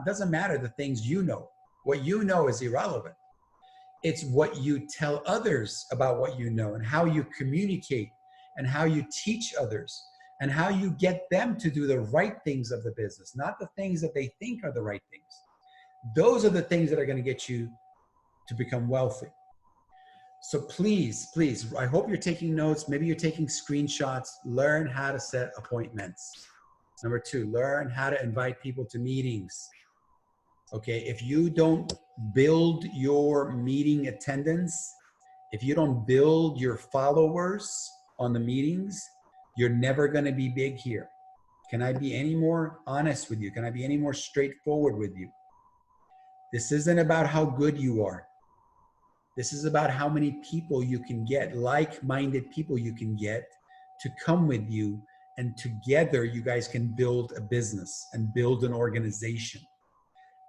doesn't matter the things you know. What you know is irrelevant. It's what you tell others about what you know, and how you communicate, and how you teach others, and how you get them to do the right things of the business, not the things that they think are the right things. Those are the things that are going to get you to become wealthy. So please, I hope you're taking notes. Maybe you're taking screenshots. Learn how to set appointments. Number 2, learn how to invite people to meetings. Okay, if you don't build your meeting attendance, if you don't build your followers on the meetings, you're never going to be big here. Can I be any more honest with you? Can I be any more straightforward with you? This isn't about how good you are. This is about how many people you can get, like-minded people you can get to come with you, and together you guys can build a business and build an organization.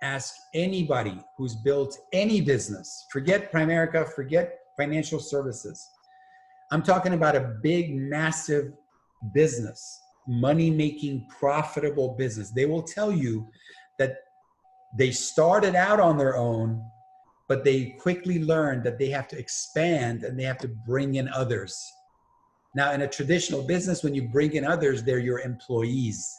Ask anybody who's built any business. Forget Primerica, forget financial services. I'm talking about a big, massive business, money-making, profitable business. They will tell you that they started out on their own, but they quickly learned that they have to expand and they have to bring in others. Now, in a traditional business, when you bring in others, they're your employees.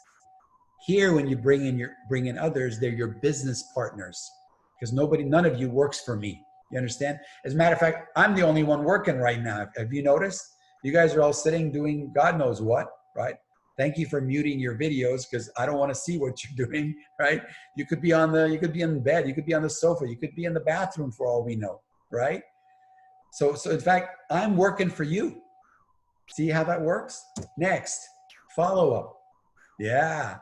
Here, when you bring in others, they're your business partners, because none of you works for me. You understand? As a matter of fact, I'm the only one working right now. Have you noticed? You guys are all sitting doing God knows what, right? Thank you for muting your videos, because I don't want to see what you're doing, right? You could be in bed, you could be on the sofa, you could be in the bathroom for all we know, right? So in fact, I'm working for you. See how that works? Next, follow-up. Yeah,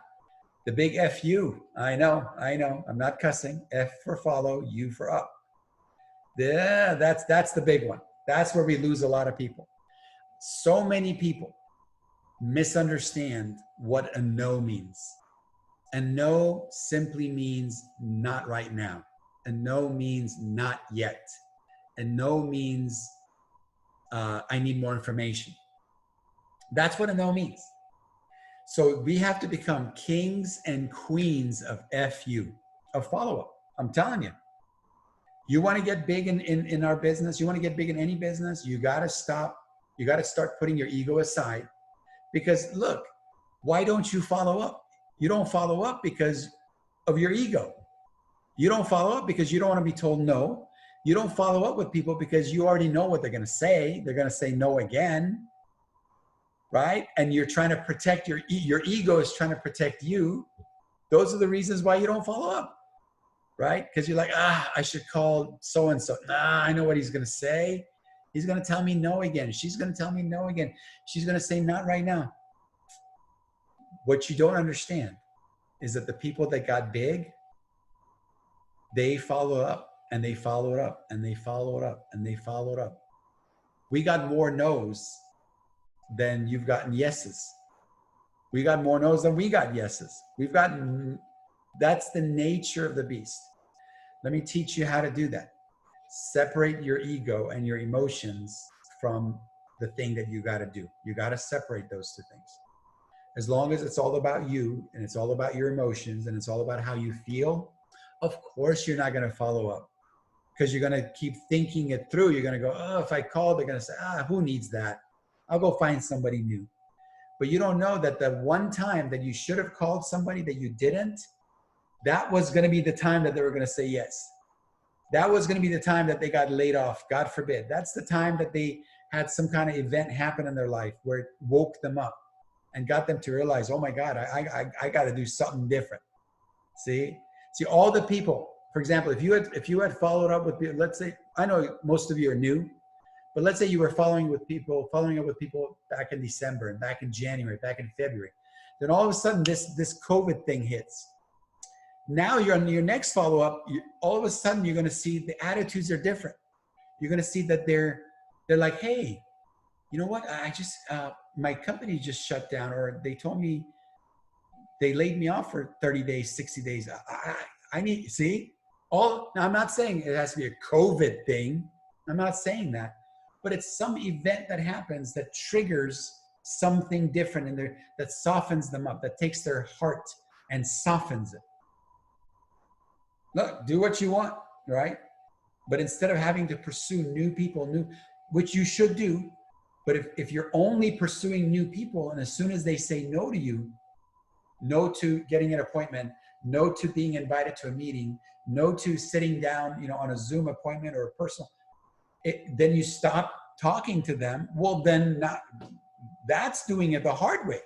the big FU. I know. I'm not cussing. F for follow, U for up. Yeah, that's the big one. That's where we lose a lot of people. So many people misunderstand what a no means. A no simply means not right now. A no means not yet. A no means I need more information. That's what a no means. So we have to become kings and queens of FU, of follow-up. I'm telling you. You want to get big in our business, you want to get big in any business, you got to start putting your ego aside. Because look, why don't you follow up? You don't follow up because of your ego. You don't follow up because you don't want to be told no. You don't follow up with people because you already know what they're going to say. They're going to say no again, right? And you're trying to protect your ego is trying to protect you. Those are the reasons why you don't follow up, right? Because you're like, I should call so-and-so. I know what he's going to say. He's going to tell me no again. She's going to tell me no again. She's going to say not right now. What you don't understand is that the people that got big, they follow up and they follow it up and they follow it up and they follow it up. We got more no's then you've gotten yeses. We got more no's than we got yeses. We've gotten, that's the nature of the beast. Let me teach you how to do that. Separate your ego and your emotions from the thing that you got to do. You got to separate those two things. As long as it's all about you and it's all about your emotions and it's all about how you feel, of course you're not going to follow up, because you're going to keep thinking it through. You're going to go, oh, if I call, they're going to say, who needs that? I'll go find somebody new. But you don't know that the one time that you should have called somebody that you didn't, that was going to be the time that they were going to say yes. That was going to be the time that they got laid off, God forbid. That's the time that they had some kind of event happen in their life where it woke them up and got them to realize, oh my God, I got to do something different. See, all the people, for example, if you had followed up with people, let's say, I know most of you are new, but let's say you were following up with people back in December and back in January, back in February, then all of a sudden this COVID thing hits. Now you're on your next follow-up, all of a sudden you're going to see the attitudes are different. You're going to see that they're like, hey, you know what? I just, my company just shut down, or they told me they laid me off for 30 days, 60 days. I need, see, now I'm not saying it has to be a COVID thing. I'm not saying that, but it's some event that happens that triggers something different in there, that softens them up, that takes their heart and softens it. Look, do what you want, right? But instead of having to pursue new people, which you should do, but if you're only pursuing new people, and as soon as they say no to you, no to getting an appointment, no to being invited to a meeting, no to sitting down, on a Zoom appointment or a personal, then you stop talking to them. Well, then that's doing it the hard way.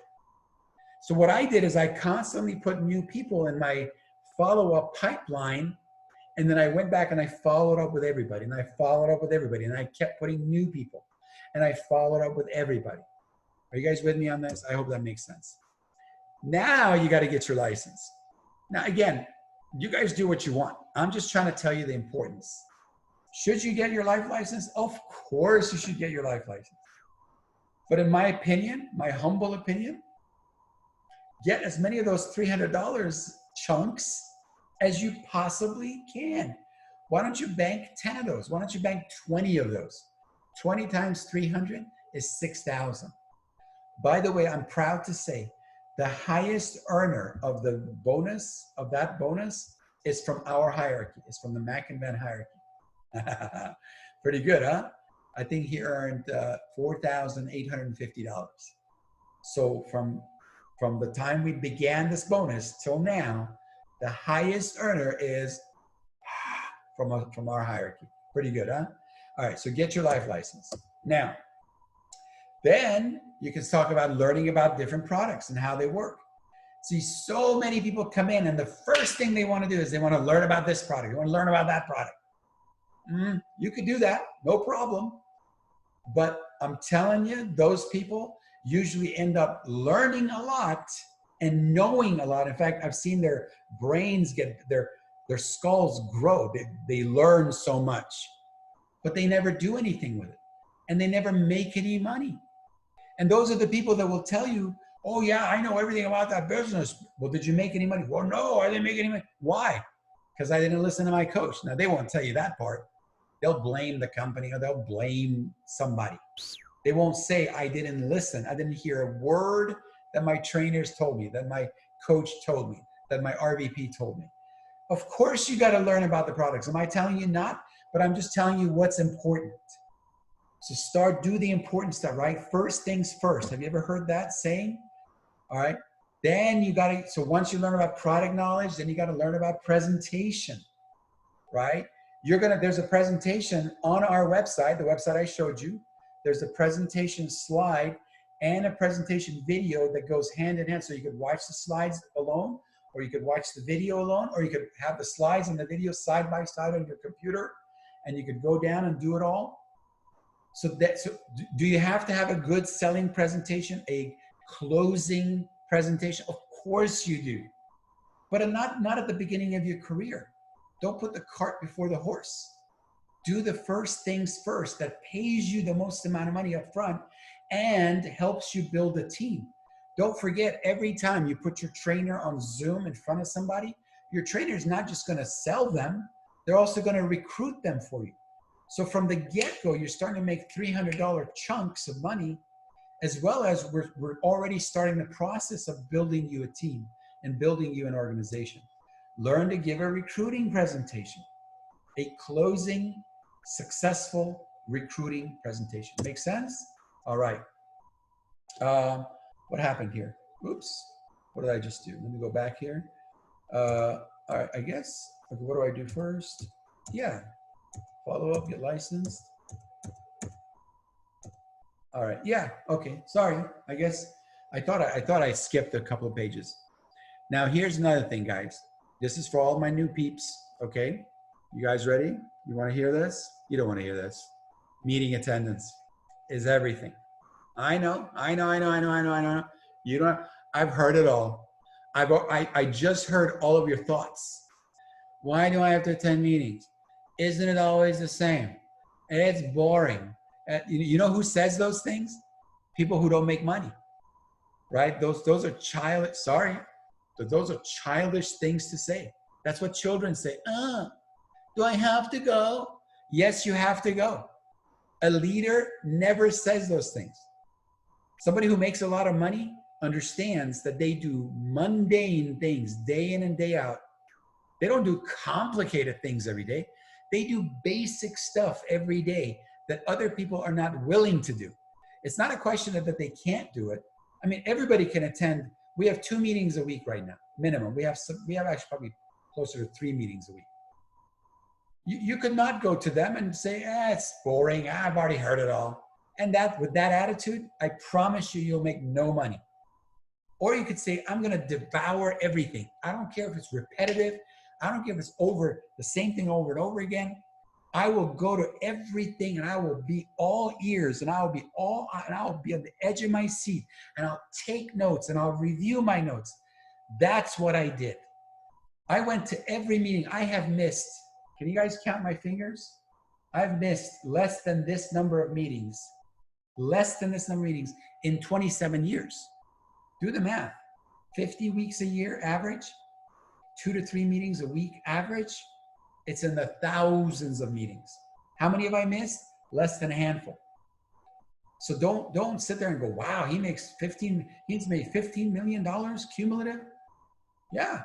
So what I did is I constantly put new people in my follow-up pipeline, and then I went back and I followed up with everybody, and I followed up with everybody, and I kept putting new people, and I followed up with everybody. Are you guys with me on this? I hope that makes sense. Now you got to get your license. Now again, you guys do what you want. I'm just trying to tell you the importance. Should you get your life license? Of course you should get your life license. But in my opinion, my humble opinion, get as many of those $300 chunks as you possibly can. Why don't you bank 10 of those? Why don't you bank 20 of those? 20 times 300 is 6,000. By the way, I'm proud to say the highest earner of that bonus is from our hierarchy. It's from the Mac and Van hierarchy. Pretty good, huh? I think he earned $4,850. So from the time we began this bonus till now, the highest earner is from our hierarchy. Pretty good, huh? All right, so get your life license. Now, then you can talk about learning about different products and how they work. See, so many people come in and the first thing they want to do is they want to learn about this product. They want to learn about that product. You could do that, no problem. But I'm telling you, those people usually end up learning a lot and knowing a lot. In fact, I've seen their brains get, their skulls grow. They learn so much, but they never do anything with it. And they never make any money. And those are the people that will tell you, oh yeah, I know everything about that business. Well, did you make any money? Well, no, I didn't make any money. Why? Because I didn't listen to my coach. Now, they won't tell you that part. They'll blame the company or they'll blame somebody. They won't say, I didn't listen. I didn't hear a word that my trainers told me, that my coach told me, that my RVP told me. Of course, you got to learn about the products. Am I telling you not? But I'm just telling you what's important. So do the important stuff, right? First things first. Have you ever heard that saying? All right. Then so once you learn about product knowledge, then you got to learn about presentation, right? There's a presentation on our website, the website I showed you. There's a presentation slide and a presentation video that goes hand in hand. So you could watch the slides alone, or you could watch the video alone, or you could have the slides and the video side by side on your computer, and you could go down and do it all. So do you have to have a good selling presentation, a closing presentation? Of course you do, but not at the beginning of your career. Don't put the cart before the horse. Do the first things first that pays you the most amount of money up front, and helps you build a team. Don't forget, every time you put your trainer on Zoom in front of somebody, your trainer is not just going to sell them, they're also going to recruit them for you. So from the get-go, you're starting to make $300 chunks of money, as well as we're already starting the process of building you a team and building you an organization. Learn to give a recruiting presentation, a closing, successful recruiting presentation. Make sense? All right. What happened here? Oops. What did I just do? Let me go back here. All right, I guess, what do I do first? Yeah, follow up, get licensed. All right, yeah, okay, sorry. I guess I thought I skipped a couple of pages. Now here's another thing, guys. This is for all my new peeps, okay? You guys ready? You wanna hear this? You don't wanna hear this. Meeting attendance is everything. I know. You don't, I've heard it all. I just heard all of your thoughts. Why do I have to attend meetings? Isn't it always the same? It's boring. You know who says those things? People who don't make money, right? Those are childish, sorry, but those are childish things to say. That's what children say. Do I have to go? Yes, you have to go. A leader never says those things. Somebody who makes a lot of money understands that they do mundane things day in and day out. They don't do complicated things every day. They do basic stuff every day that other people are not willing to do. It's not a question of that they can't do it. I mean, everybody can attend. We have 2 meetings a week right now, minimum. We have actually probably closer to 3 meetings a week. You could not go to them and say, it's boring. I've already heard it all. And that, with that attitude, I promise you'll make no money. Or you could say, I'm going to devour everything. I don't care if it's repetitive. I don't care if it's over the same thing over and over again. I will go to everything and I will be all ears and I'll be on the edge of my seat and I'll take notes and I'll review my notes. That's what I did. I went to every meeting. I have missed, can you guys count my fingers? I've missed less than this number of meetings, in 27 years. Do the math. 50 weeks a year average, 2 to 3 meetings a week average. It's in the thousands of meetings. How many have I missed? Less than a handful. So don't sit there and go, wow, he's made $15 million cumulative. Yeah,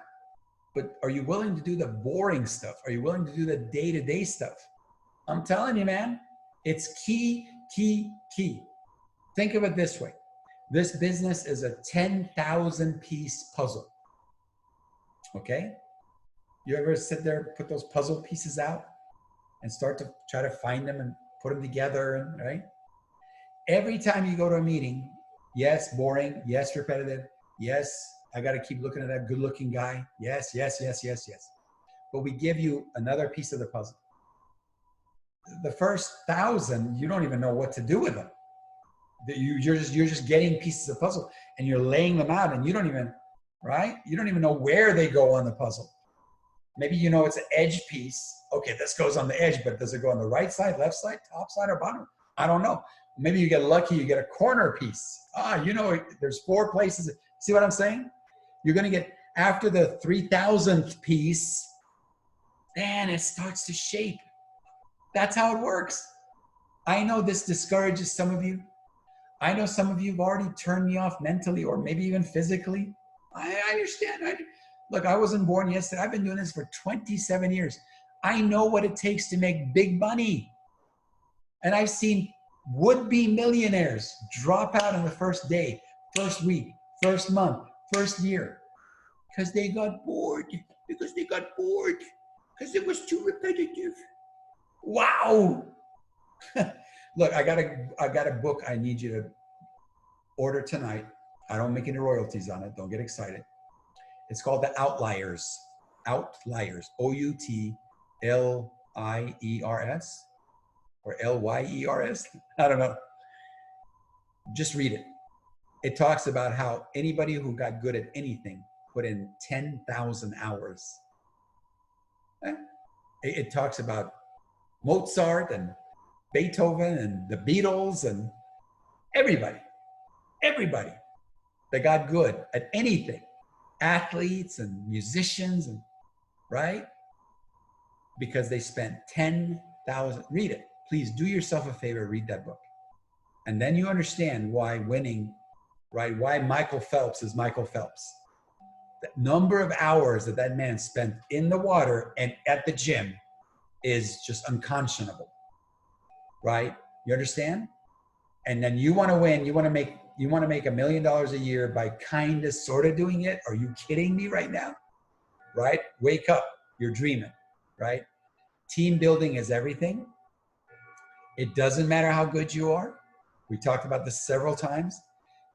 but are you willing to do the boring stuff? Are you willing to do the day-to-day stuff? I'm telling you, man, it's key. Think of it this way. This business is a 10,000 piece puzzle. Okay? You ever sit there, put those puzzle pieces out and start to try to find them and put them together, and right? Every time you go to a meeting, yes, boring, yes, repetitive, yes, I got to keep looking at that good looking guy. Yes. But we give you another piece of the puzzle. The first 1,000, you don't even know what to do with them. You're just getting pieces of puzzle and you're laying them out and you don't even, right? You don't even know where they go on the puzzle. Maybe you know it's an edge piece. Okay, this goes on the edge, but does it go on the right side, left side, top side, or bottom? I don't know. Maybe you get lucky, you get a corner piece. There's 4 places. See what I'm saying? You're gonna get, after the 3,000th piece, and it starts to shape. That's how it works. I know this discourages some of you. I know some of you have already turned me off mentally or maybe even physically. I understand. Look, I wasn't born yesterday. I've been doing this for 27 years. I know what it takes to make big money. And I've seen would-be millionaires drop out in the first day, first week, first month, first year, because they got bored, because it was too repetitive. Wow. Look, I got a book I need you to order tonight. I don't make any royalties on it. Don't get excited. It's called The Outliers. Outliers. O-U-T-L-I-E-R-S or L-Y-E-R-S. I don't know. Just read it. It talks about how anybody who got good at anything put in 10,000 hours. It talks about Mozart and Beethoven and the Beatles, and everybody that got good at anything, athletes and musicians, and right? Because they spent 10,000, read it. Please do yourself a favor, read that book. And then you understand why winning, right? Why Michael Phelps is Michael Phelps. The number of hours that that man spent in the water and at the gym is just unconscionable, right? You understand? And then you want to win, you want to make $1 million a year by kind of sort of doing it. Are you kidding me right now? Right? Wake up. You're dreaming, right? Team building is everything. It doesn't matter how good you are. We talked about this several times.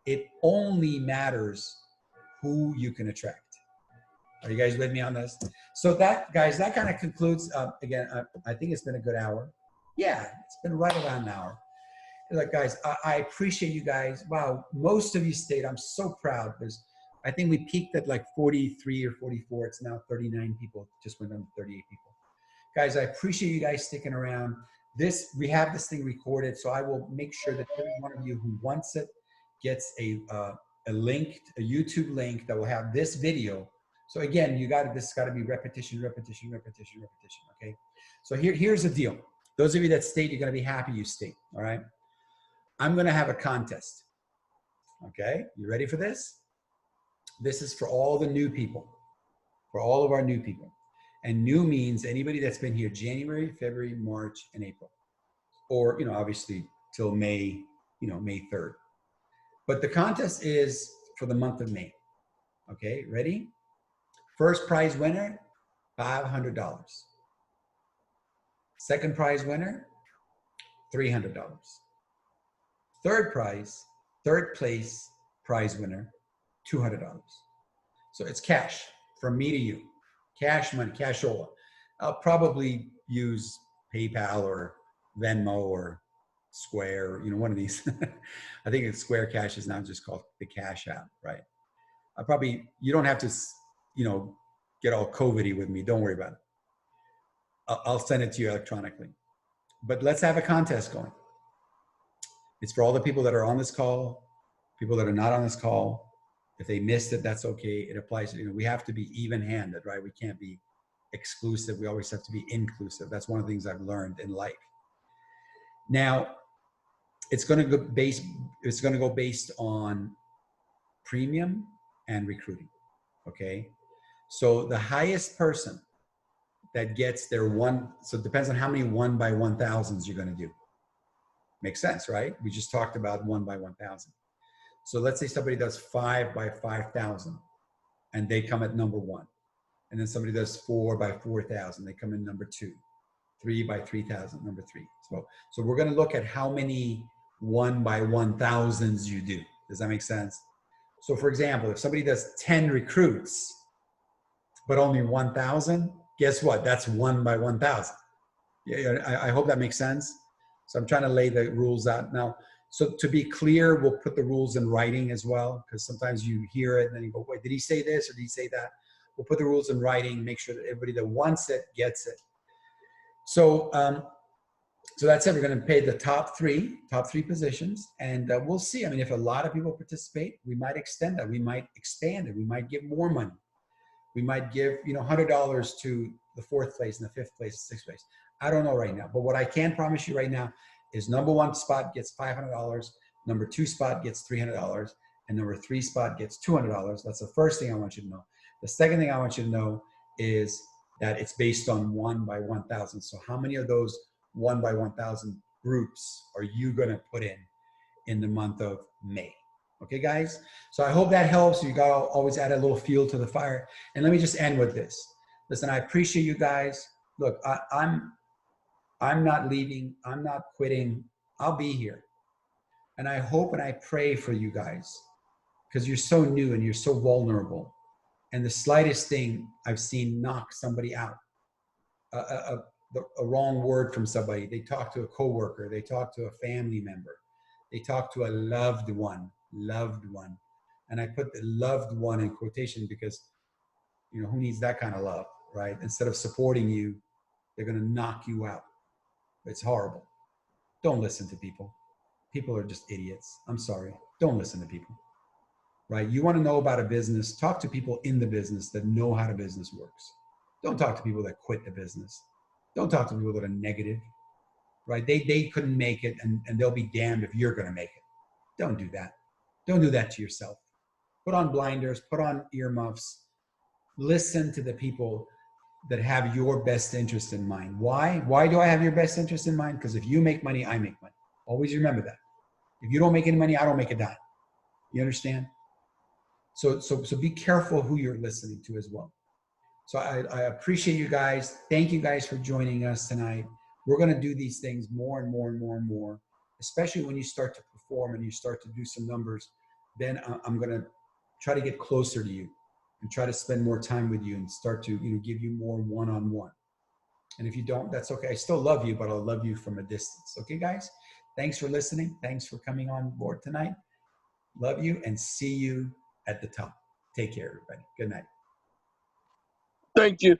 It only matters who you can attract. Are you guys with me on this? So that, guys, that kind of concludes, again, I think it's been a good hour. Yeah, it's been right around an hour. Like, guys, I appreciate you guys. Wow, most of you stayed. I'm so proud. I think we peaked at like 43 or 44. It's now 39 people. Just went on to 38 people. Guys, I appreciate you guys sticking around. We have this thing recorded, so I will make sure that every one of you who wants it gets a link, a YouTube link that will have this video. So again, this got to be repetition, repetition, repetition, repetition. Okay. So here's the deal. Those of you that stayed, you're going to be happy you stayed. All right. I'm going to have a contest. Okay. You ready for this? This is for all the new people, for all of our new people. And new means anybody that's been here January, February, March, and April, or, obviously till May, May 3rd. But the contest is for the month of May. Okay. Ready? First prize winner, $500. Second prize winner, $300. Third place prize winner, $200. So it's cash from me to you. Cash money, cashola. I'll probably use PayPal or Venmo or Square, one of these. I think it's Square Cash is now just called the Cash App, right? You don't have to, get all COVID-y with me. Don't worry about it. I'll send it to you electronically. But let's have a contest going. It's for all the people that are on this call, people that are not on this call. If they missed it, that's okay. It applies. We have to be even-handed, right? We can't be exclusive. We always have to be inclusive. That's one of the things I've learned in life. Now, it's going to go based on premium and recruiting. Okay. So the highest person that gets their so it depends on how many 1 by 1,000s you're going to do. Makes sense, right? We just talked about 1 by 1,000. So let's say somebody does 5 by 5,000 and they come at number 1. And then somebody does 4 by 4,000, they come in number 2. 3 by 3,000, number 3. So we're going to look at how many 1 by 1,000s you do. Does that make sense? So for example, if somebody does 10 recruits, but only 1,000, guess what? That's 1 by 1,000. Yeah, I hope that makes sense. So I'm trying to lay the rules out now. So to be clear, we'll put the rules in writing as well, because sometimes you hear it and then you go, wait, did he say this or did he say that? We'll put the rules in writing, make sure that everybody that wants it gets it. So, so that's it. We're going to pay the top three positions, and we'll see. I mean, if a lot of people participate, we might extend that. We might expand it. We might give more money. We might give, $100 to the 4th place and the 5th place, 6th place. I don't know right now, but what I can promise you right now is number 1 spot gets $500, number 2 spot gets $300, and number 3 spot gets $200. That's the first thing I want you to know. The second thing I want you to know is that it's based on 1 by 1,000. So how many of those 1 by 1,000 groups are you going to put in the month of May? Okay, guys? So I hope that helps. You got to always add a little fuel to the fire. And let me just end with this. Listen, I appreciate you guys. Look, I'm not leaving. I'm not quitting. I'll be here. And I hope and I pray for you guys because you're so new and you're so vulnerable. And the slightest thing I've seen knock somebody out. A wrong word from somebody. They talk to a coworker. They talk to a family member. They talk to a loved one. And I put the loved one in quotation because, who needs that kind of love, right? Instead of supporting you, they're going to knock you out. It's horrible. Don't listen to people. People are just idiots. I'm sorry. Don't listen to people, right? You want to know about a business, talk to people in the business that know how the business works. Don't talk to people that quit the business. Don't talk to people that are negative, right? They couldn't make it, and they'll be damned if you're going to make it. Don't do that. Don't do that to yourself. Put on blinders, put on earmuffs, listen to the people that have your best interest in mind. Why? Why do I have your best interest in mind? Because if you make money, I make money. Always remember that. If you don't make any money, I don't make a dime. You understand? So be careful who you're listening to as well. So I appreciate you guys. Thank you guys for joining us tonight. We're going to do these things more and more and more and more, especially when you start to perform and you start to do some numbers. Then I'm going to try to get closer to you and try to spend more time with you and start to, give you more one-on-one. And if you don't, that's okay. I still love you, but I'll love you from a distance. Okay, guys? Thanks for listening. Thanks for coming on board tonight. Love you and see you at the top. Take care, everybody. Good night. Thank you.